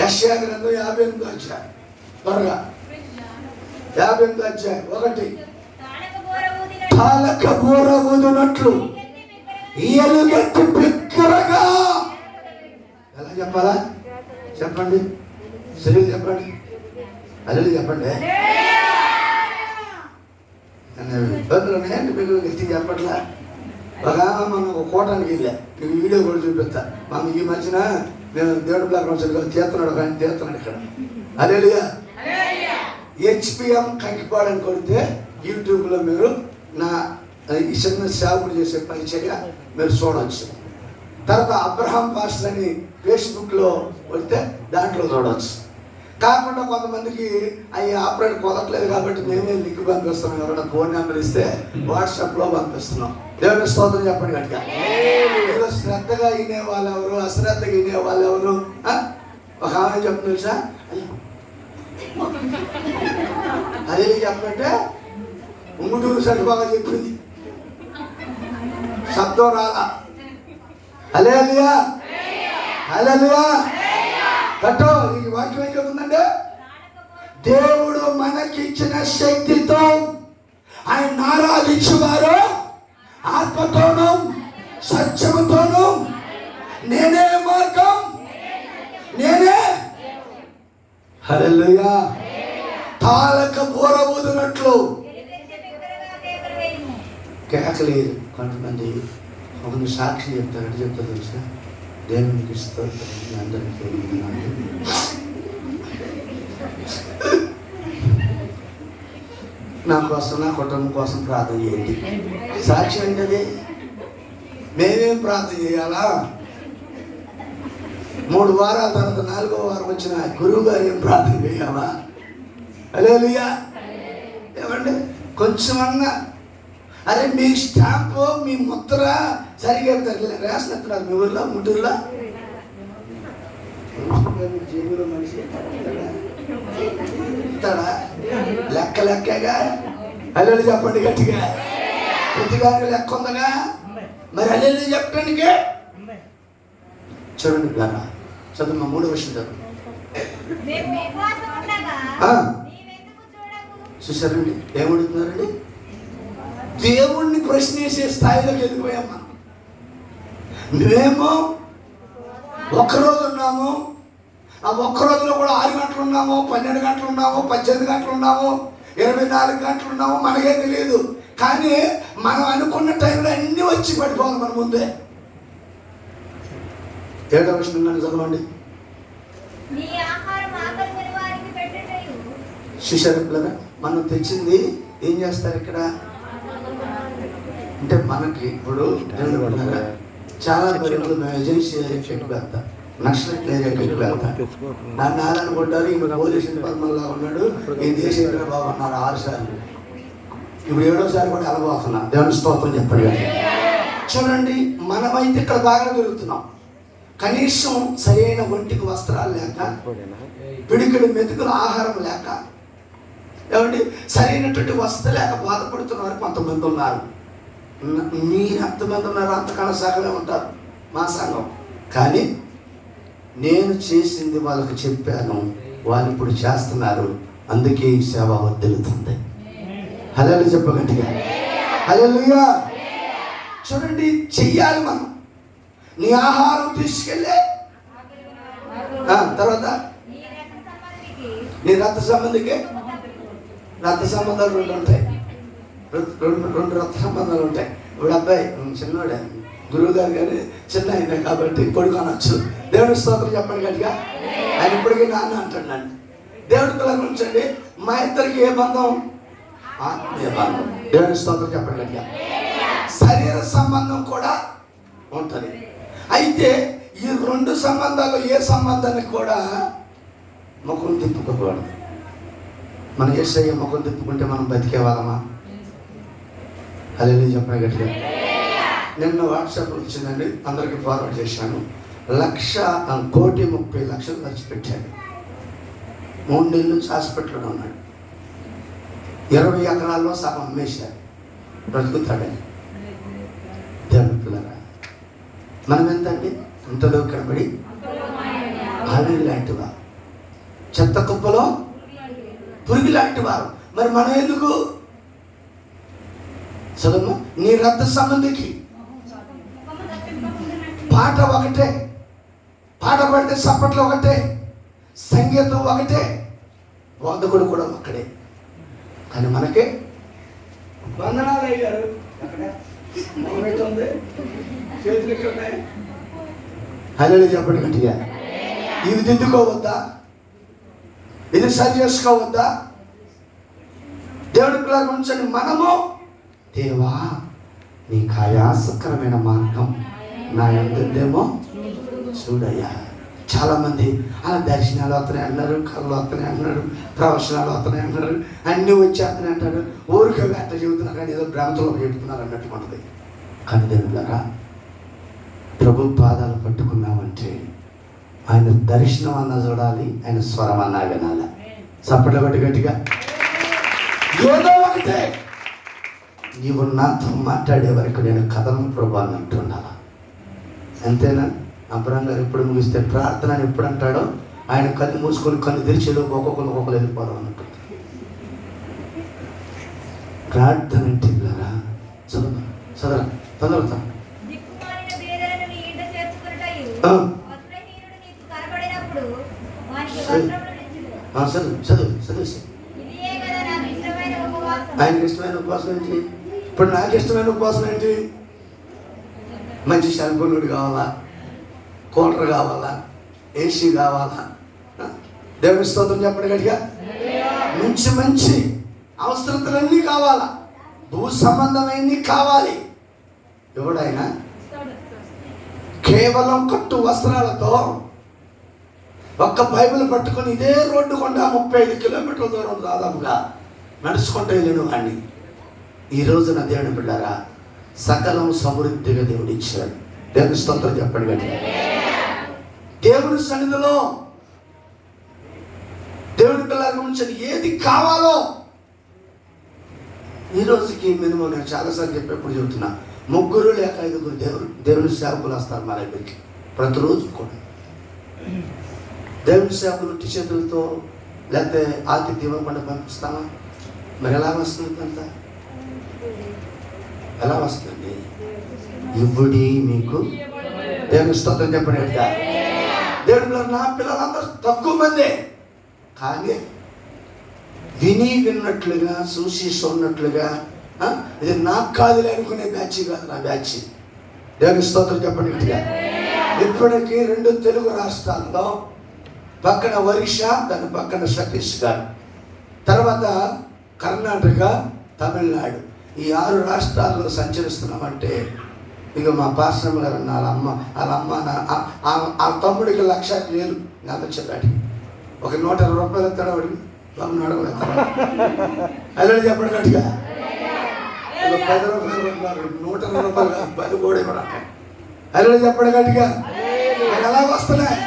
యెషయా గ్రంథం 58వ అధ్యాయం, త్వరగా 58వ అధ్యాయం 1. తాళక బూర ఊదినట్లు ఎలుగెత్తి బిగ్గరగా. ఎలా చెప్పాలా చెప్పండి, శరీరం చెప్పండి, అల్లు చెప్పండి. ఇబ్బందులు ఉన్నాయండి మీకు, గట్టి చెప్పట్లా. ఒక మనం ఒక కోటానికి వెళ్ళా, మీకు వీడియో కూడా చూపిస్తా. మనం ఈ మధ్యన నేను దేవుడి బ్లాక్ తీస్తున్నాడు, కానీ తీస్తున్నాడు ఇక్కడ. హల్లెలూయా. HPM కంకిపాడని కొడితే యూట్యూబ్లో మీరు నా ఈ చిన్న సేవకుడు చేసే పరిచర్య మీరు చూడవచ్చు. తర్వాత అబ్రహాం పాస్టర్ అని ఫేస్బుక్లో కొడితే దాంట్లో చూడవచ్చు. కాకుండా కొంతమందికి అవి ఆపరేట్ కుదరట్లేదు కాబట్టి మేమే లింక్ పంపిస్తున్నాం. ఎవరైనా ఫోన్ నెంబర్ ఇస్తే వాట్సాప్లో పంపిస్తున్నాం. దేవుని స్తోత్రం చెప్పండి గట్టిగా. శ్రద్ధగా వినే వాళ్ళు ఎవరు, అశ్రద్ధగా వినే వాళ్ళు ఎవరు. ఒక ఆమె చెప్తుంది తెలుసా, అదే చెప్పంటే ఉంగుటూరు సరిపోగా చెప్పింది, శబ్దం రాలా. హల్లెలూయా, హల్లెలూయా. కట్టో ఈ వాక్యం ఏం చెప్తుందంటే, దేవుడు మనకిచ్చిన శక్తితో ఆయన ఆరాధించువారు ఆత్మతోనూ సత్యముతోనూ, నేనే మార్గం, నేనే. హల్లెలూయా. తాళక బూర ఊదినట్లు కేకలేదు. కొంతమంది ఒక సాక్షి చెప్తారు, అంటే చెప్తా తెలుసా, దేవునికి ఇస్తారు అందరికీ. నా కోసం, నా కుటుంబం కోసం ప్రార్థన చేయండి. సాక్షి అంటే మేమేం ప్రార్థన చేయాలా? 3 వారాల తర్వాత 4వ వారం వచ్చిన గురువు గారు ఏం ప్రార్థన చేయాలా? హల్లెలూయా. ఏమండి కొంచెమన్నా, అరే మీ స్టాంపు మీ ముద్ర సరిగా రేషన్ ఎత్తున్నారు మీ ఊర్లో, ముట్టూరులో. జేబులో మనిషి ఇస్తాడా? లెక్కగా హల్లెలూయా చెప్పండి గట్టిగా. ప్రతిదానికి లెక్క ఉందగా, మరి హల్లెలూయా చెప్పడానికి చూడండి గారా. చదువు 3వ వర్షం చదువు. చూసారండి ఏమడుగుతున్నారండి? దేవుణ్ణి ప్రశ్నించే స్థాయిలోకి వెళ్ళిపోయామ్మా. మేము ఒక్కరోజు ఉన్నాము, ఆ ఒక్కరోజులో కూడా 6 గంటలు ఉన్నాము, 12 గంటలు ఉన్నాము, 18 గంటలు ఉన్నాము, 24 గంటలు ఉన్నాము, మనకే తెలియదు. కానీ మనం అనుకున్న టైంలో అన్నీ వచ్చి పడిపోవాలి మన ముందే. 7వ వచనం చదవండి. శిష్యులారా, మనం తెచ్చింది ఏం చేస్తారు ఇక్కడ అంటే మనకి ఇప్పుడు చాలా పేరు మేము ఏజెన్సీ ఏరియాకి ఎక్కువ వెళ్తాం, నక్సలైట్ ఏరియాకి ఎక్కువ వెళ్తాం. నన్ను నాలనుకుంటారు ఈయన పోలీసు డిపార్ట్మెంట్లో ఉన్నాడు, ఈ దేశంలో బాగున్నారు 6 సార్లు, ఇప్పుడు 7వసారి కూడా వెళ్ళబోతున్నా. దేవుని స్తోత్రం చెప్పండి. చూడండి, మనమైతే ఇక్కడ బాగా తిరుగుతున్నాం. కనీసం సరైన ఒంటికి వస్త్రాలు లేక, పిడికిడి మెతుకుల ఆహారం లేక, ఏమండి సరైనటువంటి వసతి లేక బాధపడుతున్నారు కొంతమంది ఉన్నారు. మీరు ఎంతమంది ఉన్నారు? అంతకన్నా సగమే ఉంటారు మా సంఘం. కానీ నేను చేసింది వాళ్ళకి చెప్పాను, వాళ్ళు ఇప్పుడు చేస్తున్నారు. అందుకే ఈ సేవ వర్ధిల్లుతుంది. హల్లెలూయా చెప్పగట్టిగా. హల్లెలూయా. చూడండి, చెయ్యాలి మనం. నీ ఆహారం తీసుకెళ్ళే తర్వాత నీ రక్త సంబంధికి, రక్త సంబంధాలు 2 ఉంటాయి. రెండు రక్త సంబంధాలు ఉంటాయి. ఇప్పుడు అబ్బాయి చిన్నోడే, గురువు గారు కానీ చిన్న అయినా కాబట్టి కొడుకొనొచ్చు. దేవుడి స్తోత్రం చెప్పండి గట్టిగా. ఆయన ఇప్పటికీ నాన్న అంటాడు నన్ను. దేవుడి పిల్లలు ఉంచండి. మా ఇద్దరికి ఏ బంధం? ఆత్మీయ బంధం. దేవుడి స్తోత్రం చెప్పండి గట్టిగా. శరీర సంబంధం కూడా ఉంటుంది. అయితే ఈ 2 సంబంధాలు ఏ సంబంధానికి కూడా ముఖం తిప్పుకోకూడదు. మనం యేసయ్య ముఖం తిప్పుకుంటే మనం బతికే వాళ్ళమా? హల్లెలూయా చెప్పండి గట్టిగా. నిన్న వాట్సాప్ వచ్చిందండి, అందరికీ ఫార్వర్డ్ చేశాను. 1,30,00,000 ఖర్చు పెట్టాడు. 3 నెలల నుంచి హాస్పిటల్లో ఉన్నాడు. 20 ఎకరాల్లో సగం అమ్మేశారు, బ్రతుకుతాడని. దేవుని పిల్లరా, మనం ఎంతండి? ఇంతలో కనబడి ఆవిరి లాంటి వారు, చెత్త కుప్పలో పురుగు లాంటి వారు. మరి మనం ఎందుకు? చదువు. నీ రక్త సంబంధికి పాట ఒకటే, పాట పడితే చప్పట్లు ఒకటే, సంగీతం ఒకటే, బోధకుడు కూడా ఒక్కడే. కానీ మనకే వందనాలు అయ్యారు. హల్లెలూయా చెప్పండి గట్టిగా. ఇవి దిద్దుకోవద్దా? ఇది సరి చేసుకోవద్దా? దేవుడి పిల్లల గురించి మనము, దేవా నీకు ఆయాసకరమైన మార్గం నా ఎందేమో చూడయ్యా. చాలామంది అలా దర్శనాలు వస్తున్నాయి అన్నారు, కళ్ళు వస్తున్నాయి అన్నారు, ప్రవచనాలు వస్తున్నాయి అన్నారు, అన్నీ వచ్చేస్తున్నాయి అంటారు. ఊరికే వెంట చెబుతున్నారు కానీ ఏదో భ్రమతలో చెబుతున్నారు అన్నట్టు ఉంటుంది. కానీ దేవుళ్ళరా, ప్రభు పాదాలు పట్టుకున్నామంటే ఆయన దర్శనం అన్నా చూడాలి, ఆయన స్వరం అన్నా వినాలి. చప్పట్ల బట్టి గట్టిగా ఏదో ఒకటే. నీవు నాతో మాట్లాడే వరకు నేను కథనం ప్రభు అని అంటున్నాను. అంతేనా? అబ్రహం గారు ఎప్పుడు ముగిస్తే ప్రార్థన అని ఎప్పుడు అంటాడో, ఆయన కళ్ళు మూసుకొని కళ్ళు తెరిచేలో ఒక్కొక్కరు వెళ్ళిపోవడం అన్నట్టు. ప్రార్థన అంటే ఇలారా చదువు చదవ తొందరతా. చదువు చదివేసి. ఆయనకి ఇష్టమైన ఉపవాసం ఏంటి? ఇప్పుడు నాకు ఇష్టమైన ఉపవాసం ఏంటి? మంచి శల్పనుడు కావాలా, కూలర్ కావాలా, ఏసీ కావాలా? దేవుని స్తోత్రం చెప్పండి గట్టిగా. మంచి మంచి అవసరతలన్నీ కావాలా, భూ సంబంధమైనవి కావాలి. ఎవడైనా కేవలం కట్టు వస్త్రాలతో ఒక్క బైబిల్ పట్టుకొని ఇదే రోడ్డు గుండా 35 కిలోమీటర్ల దూరం దాదాపుగా నడుచుకుంటూ వెళ్ళిన వాడిని ఈ రోజున దేవుని బిడ్డారా సకలం సమృద్ధిగా దేవుడు ఇచ్చాడు. దేవుని స్తోత్రం చెప్పండి గట్టిగా. దేవుని సన్నిధిలో దేవుని పిల్లల గురించి ఏది కావాలో ఈ రోజుకి మినిమం నేను చాలాసార్లు చెప్పేప్పుడు చెప్తున్నా, 3 లేక 5 దేవుని సేవకులు వస్తారు మా దగ్గరికి ప్రతిరోజు కూడా. దేవుని సేవకులు ఉట్టి చేతులతో లేకపోతే ఆతిథ్యం ఇవ్వకుండా పంపిస్తామా? మరి ఎలా వస్తుంది అంతా? ఎలా వస్తుంది? ఇవ్వడి మీకు దేవుని స్తోత్రం చెప్పండి. దేవుడి పిల్లలు, నా పిల్లలందరూ తక్కువ మందే, కానీ విన్నట్లుగా చూసి చూడనట్లుగా ఇది నాకు కాదులే అనుకునే బ్యాచ్ కాదు నా బ్యాచ్. దేవుని స్తోత్రం చెప్పండి గట్టిగా. ఇప్పటికీ 2 తెలుగు రాష్ట్రాల్లో, పక్కన ఒరిస్సా, దాని పక్కన ఛత్తీస్గఢ్, తర్వాత కర్ణాటక, తమిళనాడు, ఈ 6 రాష్ట్రాల్లో సంచరిస్తున్నామంటే ఇక మా పాశ్రమ గారు వాళ్ళ తమ్ముడికి 1,00,000 నెల వచ్చేదాడికి ఒక 120 రూపాయలు ఎత్తాడు. వాడికి బాబు నడవలు ఎత్తాడు. అలా చెప్పండి గట్టిగా. 10 రూపాయలు 120 రూపాయలు 10 కూడా ఇవ్వడం. అలా చెప్పండి గట్టిగా. ఎలా వస్తున్నాయి?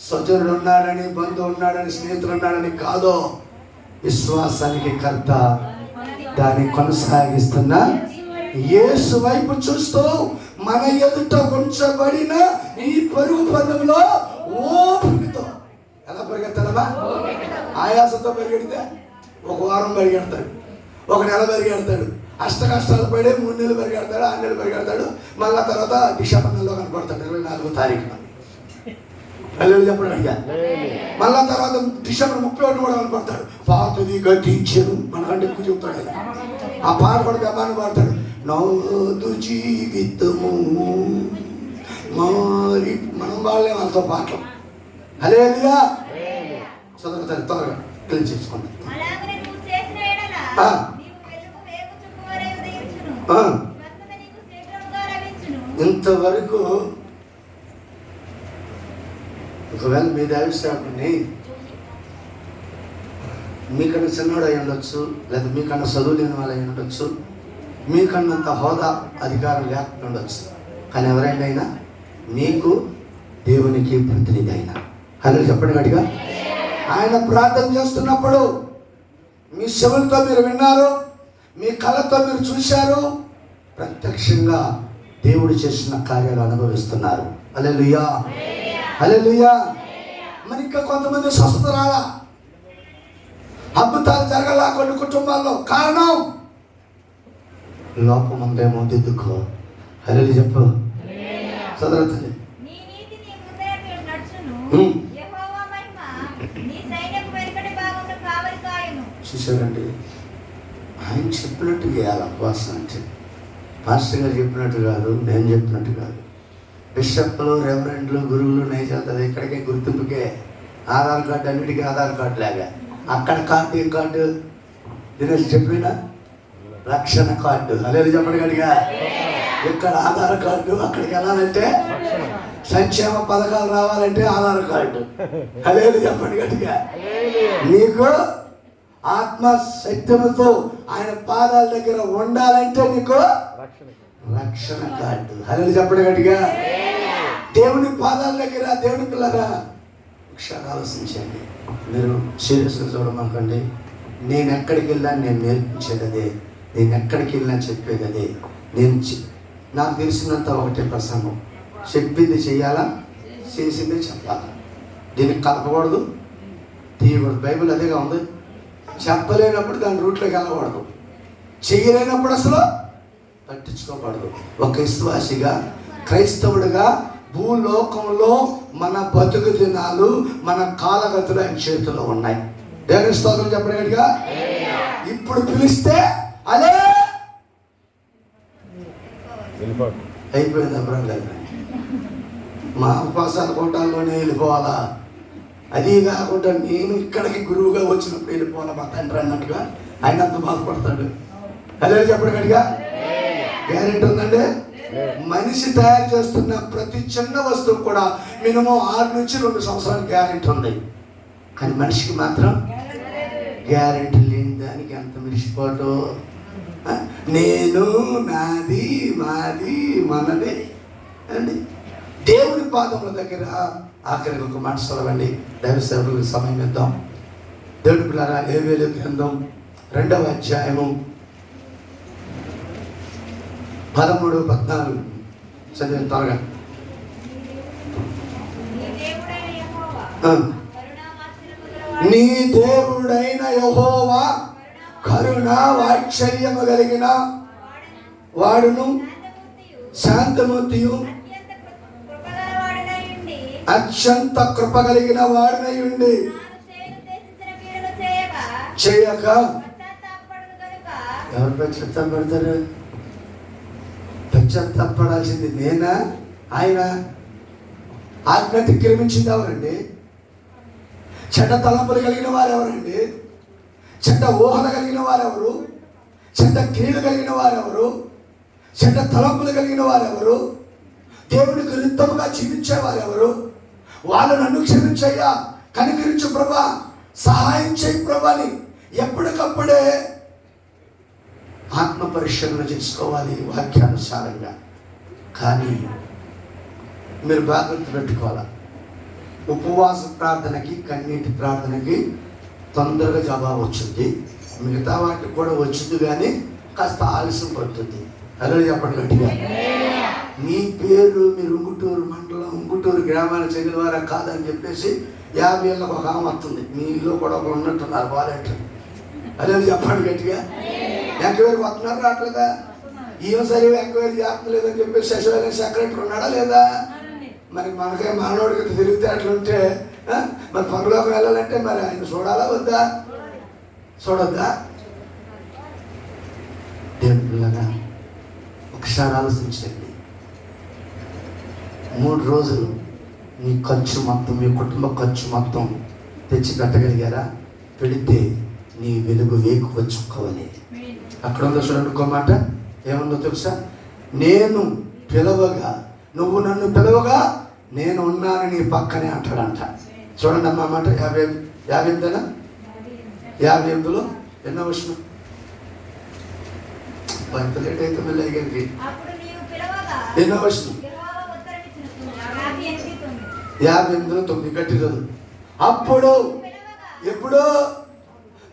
స్వజనుడు ఉన్నాడని, బంధువు ఉన్నాడని, స్నేహితుడు ఉన్నాడని కాదో, విశ్వాసానికి కర్త, దాన్ని కొనసాగిస్తున్న యేసు వైపు చూస్తూ మన ఎదుట ఉంచబడిన ఈ పరుగు పందెంలో ఓపికతో ఎలా పరిగెత్తాడమ్మా? ఆయాసంతో పరిగెడితే 1 వారం పరిగెడతాడు, 1 నెల పరిగెడతాడు, అష్ట కష్టాలు పడి 3 నెలలు పరిగెడతాడు, 6 నెలలు పరిగెడతాడు, మళ్ళా తర్వాత డిసెంబర్ నెలలో కనపడతాడు 24వ తారీఖున. అల్లెలు చెప్పండి అడిగా. మళ్ళా తర్వాత డిసెంబర్ 31 కూడా కనపడతాడు. పాతది గట్టించాను మనకంటే ఎక్కువ చెప్తాడు. ఆ పాట కూడా దెబ్బని పాడతాడు. నవ్వు జీవితము మారి, మనం వాళ్ళే వాళ్ళతో పాటలు. హల్లెలూయా. చదువుతారు త్వరగా క్లీన్ చేసుకోండి. ఇంతవరకు ఒకవేళ మీ దైవసేవకుని మీకన్నా చిన్నవాడు అయి ఉండొచ్చు, లేదా మీకన్నా చదువు లేని వాళ్ళు అయి ఉండొచ్చు, మీకన్నంత హోదా అధికారం లేకుండా ఉండొచ్చు, కానీ ఎవరైనా మీకు దేవునికి ప్రతినిధి అయినా. హలో చెప్పండి గట్టిగా. ఆయన ప్రార్థన చేస్తున్నప్పుడు మీ చెవులతో మీరు విన్నారు, మీ కళ్ళతో మీరు చూశారు, ప్రత్యక్షంగా దేవుడు చేసిన కార్యాలు అనుభవిస్తున్నారు. హల్లెలూయా, హల్లెలూయా. మరి ఇంకా కొంతమంది స్వస్థత రాలా, అద్భుతాలు జరగాల కొన్ని కుటుంబాల్లో. కారణం లోపం ఉందేమో దిద్దుకో. హల్లెలూయా చెప్పు. చదవతలే చూసారండి, ఆయన చెప్పినట్టు చేయాలి. ఉపవాసం అంటే పాస్టర్ గారు చెప్పినట్టు కాదు, నేను చెప్పినట్టు కాదు. బిషప్లు, రెవరెండ్లు, గురువులు నైజాలు ఇక్కడికే గుర్తింపుకే, ఆధార్ కార్డు అన్నిటికీ ఆధార్ కార్డు లాగా. అక్కడ కార్డు ఈ కార్డు దినేష్ చెప్పినా రక్షణ కార్డు. అదే చెప్పండి గడిగా. ఇక్కడ ఆధార్ కార్డు, అక్కడికి వెళ్ళాలంటే సంక్షేమ పథకాలు రావాలంటే ఆధార్ కార్డు. అదే చెప్పండి గడిగా. నీకు ఆత్మ సత్యముతో ఆయన పాదాల దగ్గర ఉండాలంటే నీకు రక్షణ కార్డు. అదే చెప్పండి గట్టిగా. దేవుని పాదాల దగ్గర, దేవుని పిల్లరా ఒకసారి ఆలోచించండి. మీరు సీరియస్గా చూడమాకండి. నేను ఎక్కడికి వెళ్ళా నేను నేర్పించేది అదే, నేను ఎక్కడికి వెళ్ళినా చెప్పేది అదే. నాకు తెలిసినంత ఒకటే ప్రసంగం. చెప్పింది చెయ్యాలా, చేసింది చెప్పాలా. దీనికి కలపకూడదు, తీయకూడదు. బైబిల్ అదేగా ఉంది. చెప్పలేనప్పుడు దాని రూట్లోకి వెళ్ళకూడదు, చెయ్యలేనప్పుడు అసలు పట్టించుకోకూడదు. ఒక విశ్వాసిగా, క్రైస్తవుడిగా భూలోకంలో మన బతుకు దినాలు, మన కాలగతులు ఆయన చేతిలో ఉన్నాయి. దేవుని స్తోత్రం చెప్పగలిగా. ఇప్పుడు పిలిస్తే అదే అయిపోయింది. అబ్రాం గారు మా ఉపవాసాల కోటాల్లోనే వెళ్ళిపోవాలా, అది కాకుండా నేను ఇక్కడికి గురువుగా వచ్చినప్పుడు వెళ్ళిపోవాలా మా తండ్రి అన్నట్టుగా ఆయన అంత బాధపడతాడు. అదే చెప్పగలిగా. గ్యారెంటీ ఉందండి. మనిషి తయారు చేస్తున్న ప్రతి చిన్న వస్తువు కూడా మినిమం 6 నుంచి 2 సంవత్సరాలు గ్యారెంటీ ఉంది. కానీ మనిషికి మాత్రం గ్యారెంటీ లేని దానికి ఎంత మిరిసిపోవటం. నేను, నాది, మాది, మనది అండి. దేవుని పాదముల దగ్గర ఆఖరికి ఒక మాట చదవండి. దైవ సేవకులకు సమయం ఇద్దాం. దేవుడి పిల్లరా, లేవీయుల గ్రంథం 2వ అధ్యాయము 13:14 చదివిన త్వరగా. నీ దేవుడైన యెహోవా కరుణ వాత్సల్యము కలిగిన వాడును, శాంతమూర్తియు, అత్యంత కృప కలిగిన వాడునై ఉండి చేయక. ఎవరు పశ్చాత్తాపడతారు? పశ్చాత్తాపడాల్సింది నేనా, ఆయన? ఆజ్ఞ అతిక్రమించింది ఎవరండి? చెడ్డ తలంపులు కలిగిన వారెవరండి? చెడ్డ ఊహలు కలిగిన వారెవరు? చెడ్డ క్రియలు కలిగిన వారెవరు? చెడ్డ తలంపులు కలిగిన వారెవరు? దేవునికి విరుద్ధముగా జీవించేవారెవరు? వాళ్ళు నన్ను క్షమించయ్యా, కనికరించు ప్రభా, సహాయం చేయి ప్రభాని ఎప్పటికప్పుడే ఆత్మ పరిశీలన చేసుకోవాలి వాక్యానుసారంగా. కానీ మీరు బాధ్యత పెట్టుకోవాలి. ఉపవాస ప్రార్థనకి, కన్నీటి ప్రార్థనకి తొందరగా జవాబు వచ్చింది. మిగతా వాటికి కూడా వచ్చింది, కానీ కాస్త ఆలస్యం పడుతుంది. అలా చెప్పండి గట్టిగా. మీ పేరు మీరు ఉంగుటూరు మండలం, ఉంగుటూరు గ్రామానికి చెందిన వారా కాదని చెప్పేసి 50 ఏళ్ళకు ఒక ఆమె వస్తుంది. మీలో కూడా ఒకరు ఉన్నట్టున్నారు వాలంటీర్. అదే చెప్పండి గట్టిగా. ఎంక్వైరీకి వస్తున్నారు, రావట్లేదా? ఈమె సరిగా ఎంక్వైరీ చేస్తలేదని చెప్పేసి సచివాలయం సెక్రటరీ ఉన్నాడా లేదా? మరి మనకే మానవుడికి తిరిగితే అట్లుంటే మరి పరలోకి వెళ్ళాలంటే మరి ఆయన చూడాలా వద్దా? చూడొద్దా? దేవుళ్ళగా ఒకసారి ఆలోచించండి. 3 రోజులు మీ ఖర్చు మొత్తం, మీ కుటుంబ ఖర్చు మొత్తం తెచ్చి పెట్టగలిగారా? పెడితే నీ వెలుగు వేకువ చుక్కవలే. అక్కడ ఉందో చూడండి ఇంకో మాట, ఏముందో తెలుసా? నేను పిలవగా, నువ్వు నన్ను పిలవగా నేను ఉన్నాను నీ పక్కనే అంటాడంట. చూడండి అమ్మా మాట 58 58లో ఎన్నో విషయం. ఎంత లేట్ అయితే మళ్ళీ అయ్యానికి ఎన్నో విషయం. 58:9 గట్టి చదువు. అప్పుడు ఎప్పుడో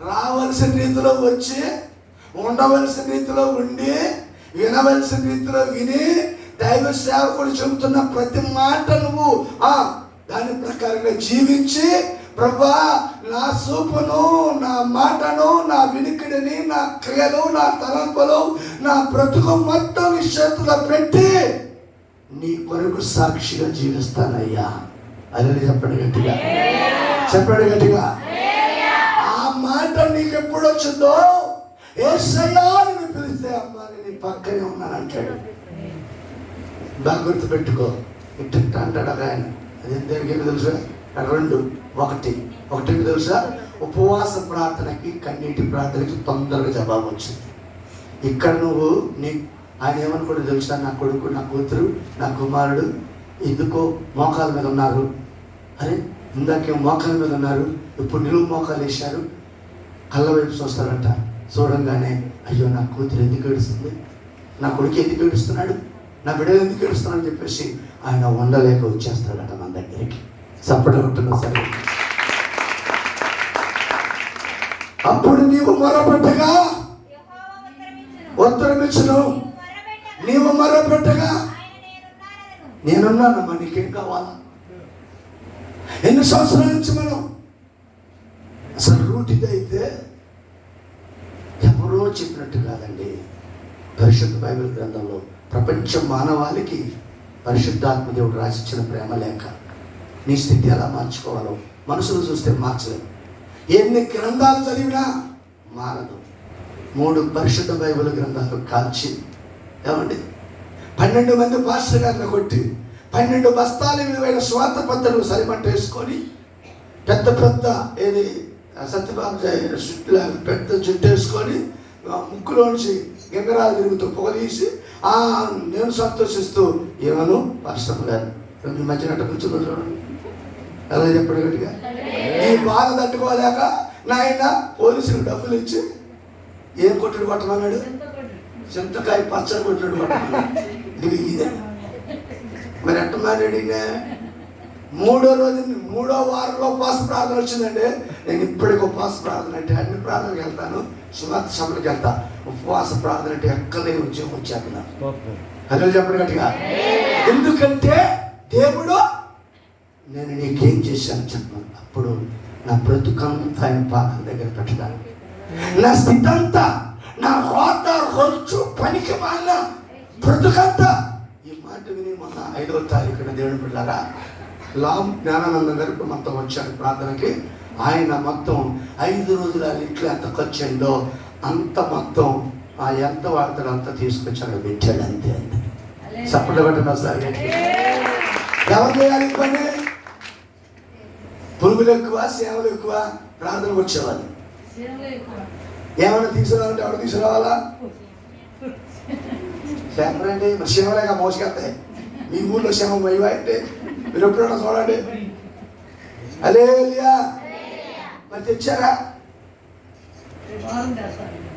రావలసిన రీతిలో వచ్చి, ఉండవలసిన రీతిలో ఉండి, వినవలసిన రీతిలో విని, దైవ సేవకుడు చెబుతున్న ప్రతి మాట నువ్వు దాని ప్రకారంగా జీవించి, ప్రభా నా చూపును, నా మాటను, నా వినికిడిని, నా క్రియలు, నా తలంపులు, నా బ్రతుకు మొత్తం నీ చేతిలో పెట్టి నీ కొరకు సాక్షిగా జీవిస్తానయ్యా. అదే చెప్పండి గట్టిగా, చెప్పండి గట్టిగా. ఆ మాట నీకు ఎప్పుడు వచ్చిందో, యేసయ్యా అని పిలిస్తే అమ్మా నీ పక్కనే ఉన్నానంటాడు. బాగా గుర్తుపెట్టుకో. ఇట్ట అంటాడు ఆయన. అది దేనికి తెలుసా? 2:1 తెలుసా? ఉపవాస ప్రార్థనకి, కన్నీటి ప్రార్థనకి తొందరగా జవాబు వచ్చింది. ఇక్కడ నువ్వు ఆయన ఏమనుకోండి తెలుసా? నా కొడుకు, నా కూతురు, నా కుమారుడు ఎందుకో మోకాల మీద ఉన్నారు. అరే ఇందాకే మోకాల మీద ఉన్నారు, ఇప్పుడు నిలువు మోకాలు వేశారు, కళ్ళ వైపు చూస్తారంట. చూడంగానే అయ్యో నా కూతురు ఎందుకు ఏడుస్తుంది, నా కొడుకు ఎందుకు ఏడుస్తున్నాడు, నా బిడ్డలు ఎందుకు ఏడుస్తున్నాడు అని చెప్పేసి ఆయన ఉండలేక వచ్చేస్తాడట మన దగ్గరికి. చప్పటి కొట్టున్నా సరే. అప్పుడు నీవు మొరపెట్టగా ఉత్తరమిచ్చును, నీవు మొరపెట్టగా నేనున్నానమ్మా, నీకేం కావాలా? ఎన్ని సంవత్సరాల నుంచి మనం అసలు రూట్ ఇదైతే ఎవరో చెప్పినట్టు కాదండి. పరిశుద్ధ బైబిల్ గ్రంథంలో ప్రపంచ మానవాళికి పరిశుద్ధాత్మ దేవుడు రాసిచ్చిన ప్రేమ లేఖ. నీ స్థితి ఎలా మార్చుకోవాలో మనుషులు చూస్తే మార్చలేము. ఎన్ని గ్రంథాలు చదివినా మారదు. 3 పరిశుద్ధ బైబిల్ గ్రంథాలు కాల్చి ఏమండి 12 మంది పాస్టర్ గారిని కొట్టి 12 బస్తాల విలువైన స్వార్థ పత్రులు సరిమంట వేసుకొని పెద్ద పెద్ద ఏది సత్యబాబు చుట్టూ పెద్ద జుట్టు వేసుకొని ముక్కులోంచి గింగరాలు తిరుగుతూ పొగదీసి నేను సంతోషిస్తూ ఏమను పాస్టర్ గారు మీ మధ్యనట్టు కూర్చుందో చూడండి. ఎలా చెప్పాడు గట్టిగా. ఈ బాధ తట్టుకోలేక నాయన పోలీసులకు డబ్బులు ఇచ్చి ఏం కొట్టుడు కొట్టమన్నాడు? చింతకాయ పచ్చడి కొట్టుడు కొట్టమన్నాడు. ఇది ఇదే మరి ఎట్ట మాట్లాడినా మూడో వారంలో ఉపవాస ప్రార్థన వచ్చిందండి. నేను ఇప్పటికి ఉపవాస ప్రార్థన అంటే అన్ని ప్రార్థనలకు వెళ్తాను, సువార్త సభలకు వెళ్తా. ఉపవాస ప్రార్థన అంటే ఎక్కలేని ఉద్యోగం వచ్చాక నాకు. అదే చెప్పండి గట్టిగా. ఎందుకంటే దేవుడు నేను నీకేం చేశాను చెప్పను. అప్పుడు నా బ్రతుకంతా ఆయన పాదాల దగ్గర పెట్టడానికి, నా స్థితి అంతా, నా రోత రొచ్చు పనికి మాలిన బ్రతుకంతా. ఈ మాట విని మొన్న 5వ తారీఖున దేవుని బిడ్డలారా లామ్ జ్ఞానానంద గారు మొత్తం వచ్చాడు ప్రార్థనకి. ఆయన మొత్తం 5 రోజులు ఆయన ఇంట్లో ఎంత ఖర్చు అయిందో అంత మొత్తం ఎంత వాడతాడు అంత తీసుకొచ్చాడు, పెట్టాడు. అంతే అండి. సపోర్ట్ పెట్టండి ఒకసారి. ఎవరు చేయాలి పని? పురుగులు ఎక్కువ, సేవలు ఎక్కువ. ప్రార్థనకు వచ్చేవాళ్ళు ఏమైనా తీసుకురావాలంటే ఎవరు తీసుకురావాలా? సేవలండి. మరి సేవలేక మోసుకెళ్తాయి. మీ ఊళ్ళో సేవ వైవా అంటే మీరు ఎప్పుడైనా చూడండి. హల్లెలూయా. మరి తెచ్చారా?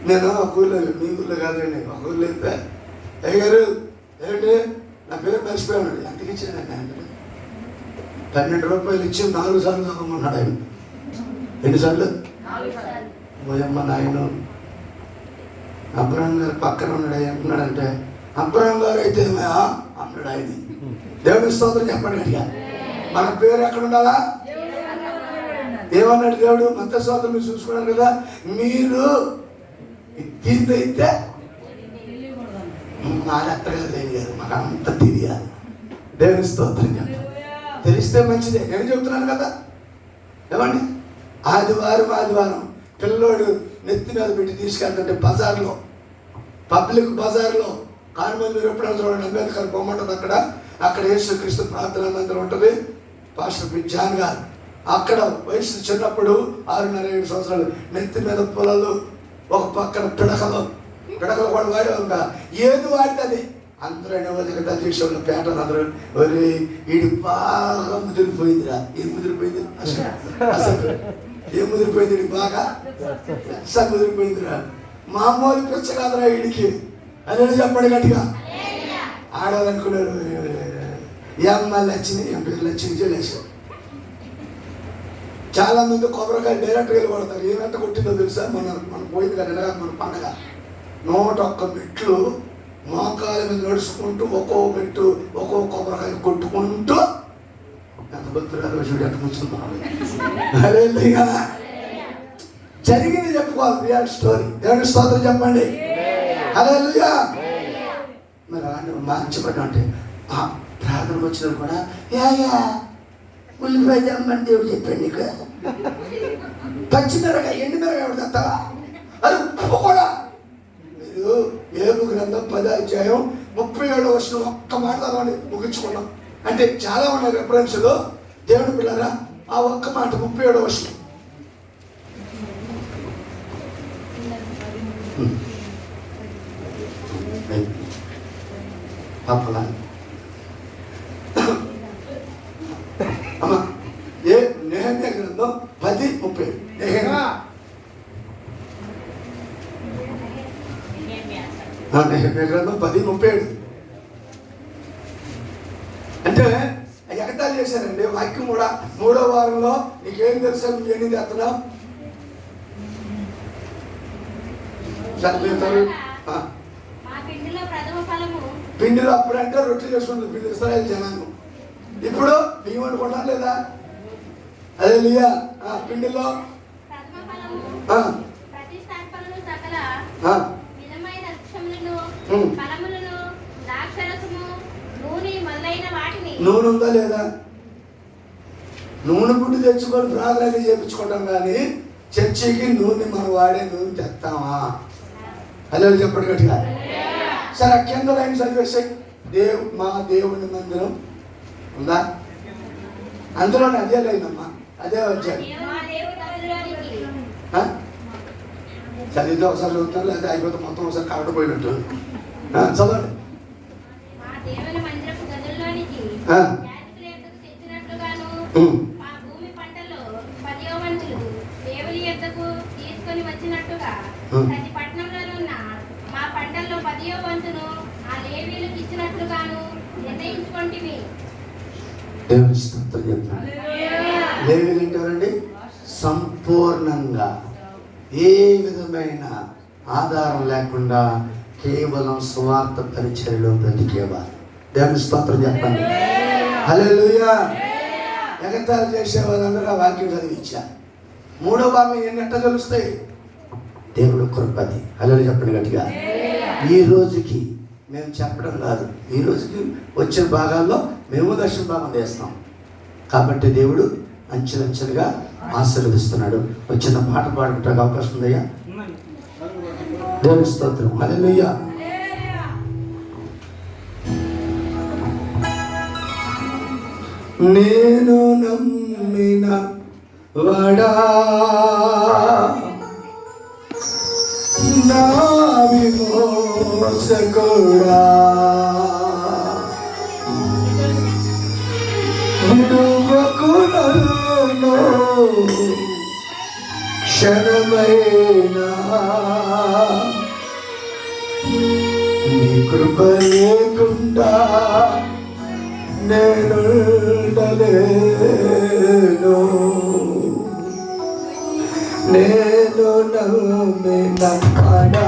నేను ఒక ఊళ్ళో, మీ ఊళ్ళో కాదండి, ఒక ఊళ్ళో అయితే అయ్యగారు ఏంటి నా పేరు మర్చిపోయాడు. ఎంతకి ఇచ్చాడండి? అంటే 12 రూపాయలు ఇచ్చి 4 సార్లు చదవమన్నాడు ఆయన. ఎన్నిసార్లు? పోయమ్మ నాయన. అబ్రహం గారు పక్కన ఉన్నాడు. ఏమంటున్నాడంటే అబ్రహం గారు అయితే అన్నాడు ఆయన. దేవుని స్తోత్రం చెప్పండి గట్టిగా. మన పేరు ఎక్కడ ఉండాలా? ఏమన్నాడు దేవుడు? మత్తయి స్తోత్రం మీరు చూసుకున్నారు కదా. మీరు దీంతో అయితే మాదెత్తగా లేని గారు మాకు అంత తెలియాలి. దేవుని స్తోత్రం చెప్పండి. తెలిస్తే మంచిదే. నేను చెబుతున్నాను కదా. ఏమండి ఆదివారం పిల్లోడు నెత్తి మీద పెట్టి తీసుకెళ్తుంటే బజార్లో, పబ్లిక్ బజార్లో కానుమలు మీరు ఎప్పుడైనా చూడండి, అంబేద్కర్ బొమ్మ ఉంటుంది అక్కడ యేసుక్రీస్తు ప్రార్థన మందిరం ఉంటుంది. పాస్టర్ జాన్ గారు అక్కడ వయసు చిన్నప్పుడు 6.5-7 సంవత్సరాలు నెత్తి మీద పొలాలు, ఒక పక్కన పిడకలు కూడా వాడేవాళ్ళ. ఏది వాడితే అందరూ అనేవాళ్ళు కదా చేసేవాళ్ళు. పేటలు అందరూ ఒరే వీడి బాగా ముదిరిపోయిందిరా. ఏం ముదిరిపోయింది? అసలు ఏం ముదిరిపోయింది? వీడికి బాగా అసలు ముదిరిపోయిందిరా. మామూలు పిచ్చ కాదురా వీడికి. అదే చెప్పండి గట్టిగా. ఆడవాలనుకున్నారు. ఏ అమ్మాయిలు వచ్చినాయి, ఏం పేర్లు వచ్చింది లేచారు. చాలా మంది కొబ్బరికాయ డైరెక్ట్గా వెళ్ళి కొడతారు. ఏమంటే కొట్టిందో తెలుసా? మనం పోయింది కదా మన పండగ. 101 మెట్లు మోకాల మీద నడుచుకుంటూ ఒక్కో మెట్టు ఒక్కో కొబ్బరికాయ కొట్టుకుంటూ ఎంత భక్తురాలు చూడు ఎంత కూర్చున్నాను. జరిగింది చెప్పుకోవాలి. Real story. దేవుని స్తోత్రం చెప్పండి. హల్లెలూయా. మరి అలాంటి మార్చబడ్డా అంటే ప్రార్థనకు వచ్చిన కూడా ఉల్లిపాయ తెమ్మని దేవుడు చెప్పాడు నీకు. పచ్చిమిరకాయ ఎండుమిరకాయ ఎవరు తెస్తావా? అది ఉప్పు కూడా. మీరు ఏబు గ్రంథం 10వ అధ్యాయం 37వ వచనం ఒక్క మాట చదవండి, ముగించుకున్నాం. అంటే చాలా ఉన్నాయి రెఫరెన్స్లు. దేవుని పిల్లరా ఆ ఒక్క మాట 37వ వచనం. అమ్మా నెహెమ్యా గ్రంథం 10:30. నెహెమ్యా గ్రంథం 10:37. అంటే ఎగతాళి చేశారండి వాక్యం కూడా. 3వ వారంలో నీకేం తెలుసా? నువ్వు ఏంటి చేస్తున్నావు? చదివేతారు పిండిలో. అప్పుడంటే రొట్టెలు చేసుకుంటుంది పిండి ఇస్రాయేల్ జనాంగం. ఇప్పుడు బియ్యం వండుకుంటారు లేదా? అదే లియా పిండిలో నూనె ఉందా లేదా? నూనె పుట్టి తెచ్చుకొని ప్రార్థన చేయించుకుంటాం కానీ చర్చికి నూనె మనం వాడే నూనె తెస్తామా? అలా చెప్పండి గట్టిగా. సరే కింద లైన్ చదివేసాయి. మా దేవుని మందిరం ఉందా? అందులోనే అదే లైన్ అమ్మా, అదే వచ్చాడు. చదివితే ఒకసారి చదువుతారు, లేదా అయిపోతే మొత్తం ఒకసారి కాకపోయినట్టు చదవండి. దేవుని స్తోత్రం చెప్పండి. లేవి ఏంటారండి? సంపూర్ణంగా ఏ విధమైన ఆధారం లేకుండా కేవలం సువార్త పరిచర్యలో బ్రతికేవారు. దేవుని స్తోత్రం చెప్పండి. హల్లెలూయా. ఎగతాళి చేసే వాళ్ళందరూ ఆ వాక్యం చదివించారు. మూడో భాగం ఎన్నట్ట తెలుస్తాయి? దేవుడు కృపది. హల్లెలూయా చెప్పండి గట్టిగా. ఈ రోజుకి మేము చెప్పడం కాదు, ఈ రోజుకి వచ్చిన భాగాల్లో మేము దర్శన భాగం చేస్తాం. కాబట్టి దేవుడు అంచెలంచెలుగా ఆశీర్వదిస్తున్నాడు. వచ్చిన పాట పాడుకుంటానికి అవకాశం ఉందయ్యా. దేవుని స్తోత్రం. హల్లెలూయా. నేను నమ్మిన వడా నా విమోచకుడా, విడువకు నన్ను క్షణమైనా, నీ కృప లేకుండా నేనుండలేను. నేను నమ్మిన వడా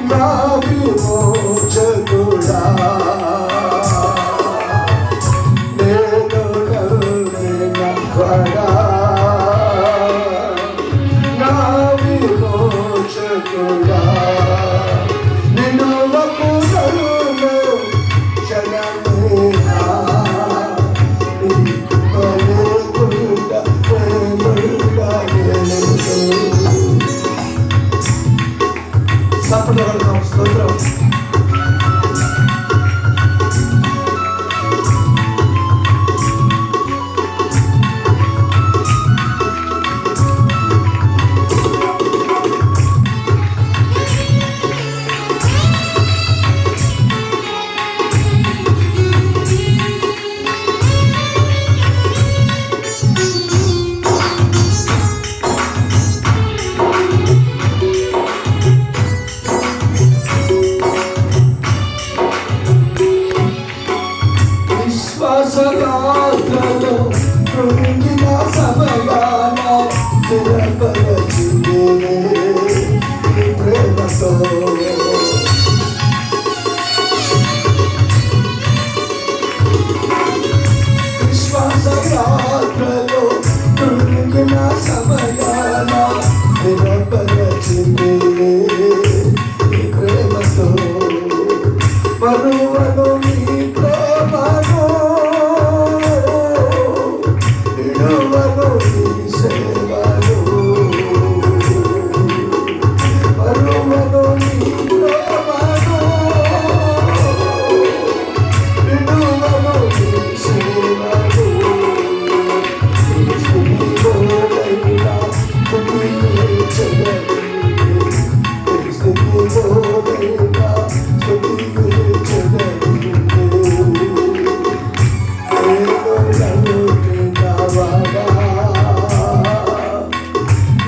నా విమోచకుడా, నేను నమ్మిన వడా నా విమోచకుడా, నిలువకు నన్ను క్షణమైనా, స్తోత్రం. విశ్వాసయాత్రలో కృంగిన సమయాన స్థిరపరచితివే నీ ప్రేమతో. విశ్వాసయాత్రలో కృంగిన సమయాన స్థిరపరచితివే నీ ప్రేమతో. మరువను నీ ప్రేమను, విడువను నీ సేవను, మరువను నీ ప్రేమను, విడువను నీ సేవను. స్థితిలోనైనా స్తుతించెదను, స్థితిలోనైనా స్తుతించెదను.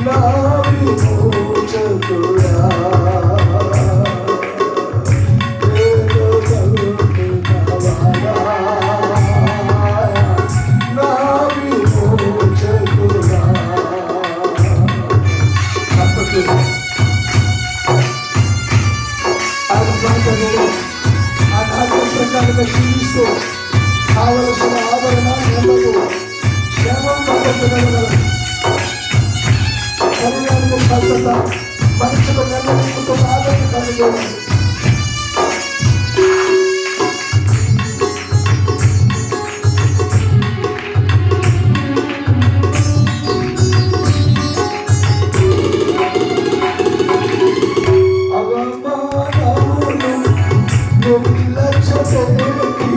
నా విమోచకుడా, నా విమోచకుడా. ఆ నాట్యం ప్రకారంగా క్షీణిస్తూ కావలసిన ఆదరణ నెమ్మదు క్షేమం పొందగలరు. శరీరానికి స్వస్థత, మనుషుల నెమ్మదితో ఆదరణ కలిగేవారు. అవమానమును నిర్లక్ష్యపెట్టి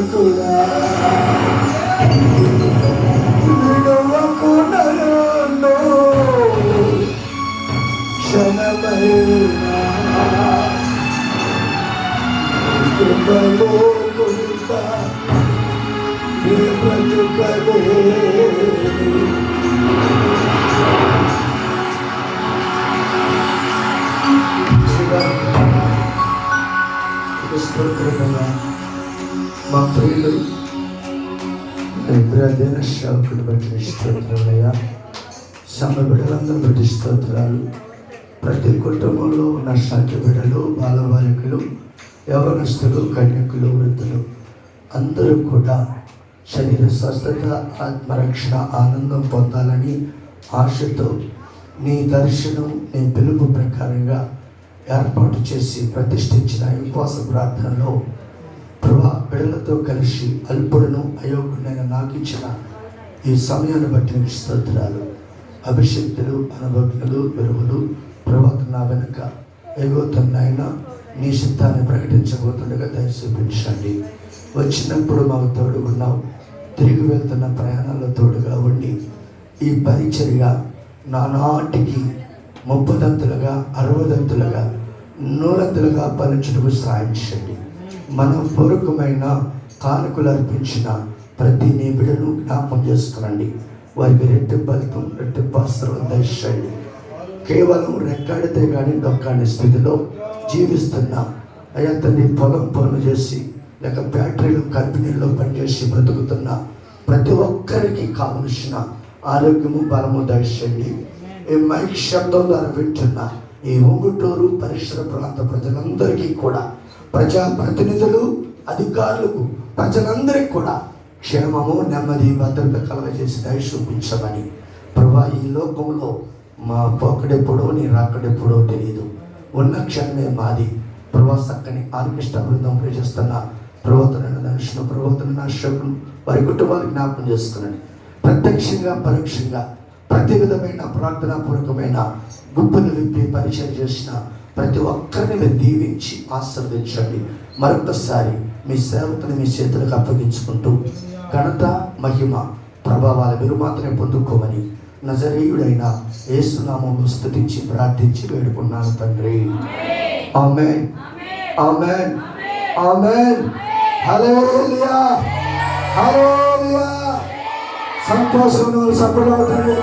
రక్షకుడా విడువకు నన్ను క్షణమైనా కృపలో కొంత నీ బ్రతుకలేను స్తోత్రమయ్యా. మా ప్రియులు ఇబ్రాదేన సేవకుడు బట్టి స్తోత్రమయ్యా. సమ బిడ్డలందరూ బట్టి స్తోత్రాలు. ప్రతి కుటుంబంలో ఉన్న సంఖ్య బిడ్డలు, బాలబాలికలు, యవనస్తులు, కన్యకులు, వృద్ధులు అందరూ కూడా శరీర స్వస్థత, ఆత్మరక్షణ, ఆనందం పొందాలని ఆశతో నీ దర్శనం, నీ పిలుపు ప్రకారంగా ఏర్పాటు చేసి ప్రతిష్ఠించిన ఈ ఉపవాస ప్రార్థనలో ప్రభా బిడ్డలతో కలిసి అల్పుడును అయోగ్యుడైన నాకు ఇచ్చిన ఈ సమయాన్ని బట్టి నీకు స్తోత్రాలు. అభిషక్తులు, అనుభజ్ఞులు, గురువులు ప్రభాతం నా వెనుక ఎగోతున్నాయన నీ చిత్తాన్ని ప్రకటించబోతుండగా దయ చూపించండి. వచ్చినప్పుడు మాకు తోడుగున్నావు, తిరిగి వెళ్తున్న ప్రయాణాల్లో తోడుగా ఉండి ఈ పరిచర్య నానాటికి 30దంతులుగా, 60దంతులుగా, 100దంతులుగా ఫలించుటకు సాయించండి. మనపూర్వకమైన కానుకలు అర్పించిన ప్రతి నీ బిడ్డను జ్ఞాపకం చేసుకునండి. వారికి రెట్టింపు ఫలితం, రెట్టింపు ఆశీర్వాదం దయచేయండి. కేవలం రెక్కాడితే కానీ డొక్కాని స్థితిలో జీవిస్తున్నా అయ్యా తండ్రి, పొలం పనులు చేసి లేక బ్యాటరీలు కంపెనీల్లో పనిచేసి బ్రతుకుతున్న ప్రతి ఒక్కరికి కావలసిన ఆరోగ్యము, బలము దయచేయండి. ఈ మైక్ శబ్దం ద్వారా వింటున్న ఈ ఉంగుటూరు పరిసర ప్రాంత ప్రజలందరికీ కూడా, ప్రజాప్రతినిధులు, అధికారులకు, ప్రజలందరికీ కూడా క్షేమము, నెమ్మది, భద్రత కలగజేసి దయ చూపించమని ప్రభా, ఈ లోకంలో మా పోకడెప్పుడో నీ రాకడెప్పుడో తెలియదు, ఉన్న క్షణమే మాది ప్రభా. చక్కని ఆర్కెస్ట్రా బృందం ప్రవేశిస్తున్న ప్రవర్తన దర్శన ప్రవర్తన అశోకులు వారి కుటుంబాన్ని జ్ఞాపకం చేసుకున్నాను. ప్రత్యక్షంగా, పరోక్షంగా ప్రతి విధమైన ప్రార్థనాపూర్వకమైన గుంపులు విప్పి పరిచయం చేసిన ప్రతి ఒక్కరిని మీరు దీవించి ఆశీర్వదించండి. మరొకసారి మీ సేవకుని మీ చేతులకు అప్పగించుకుంటూ ఘనత, మహిమ, ప్రభావాలు మీరు మాత్రమే పొందుకోమని నజరేయుడైన యేసు నామములో స్తుతించి ప్రార్థించి వేడుకున్నాను తండ్రి. ఆమేన్, ఆమేన్, ఆమేన్. హల్లెలూయా, హల్లెలూయా. సంతోషం సఫలమవుతుంది.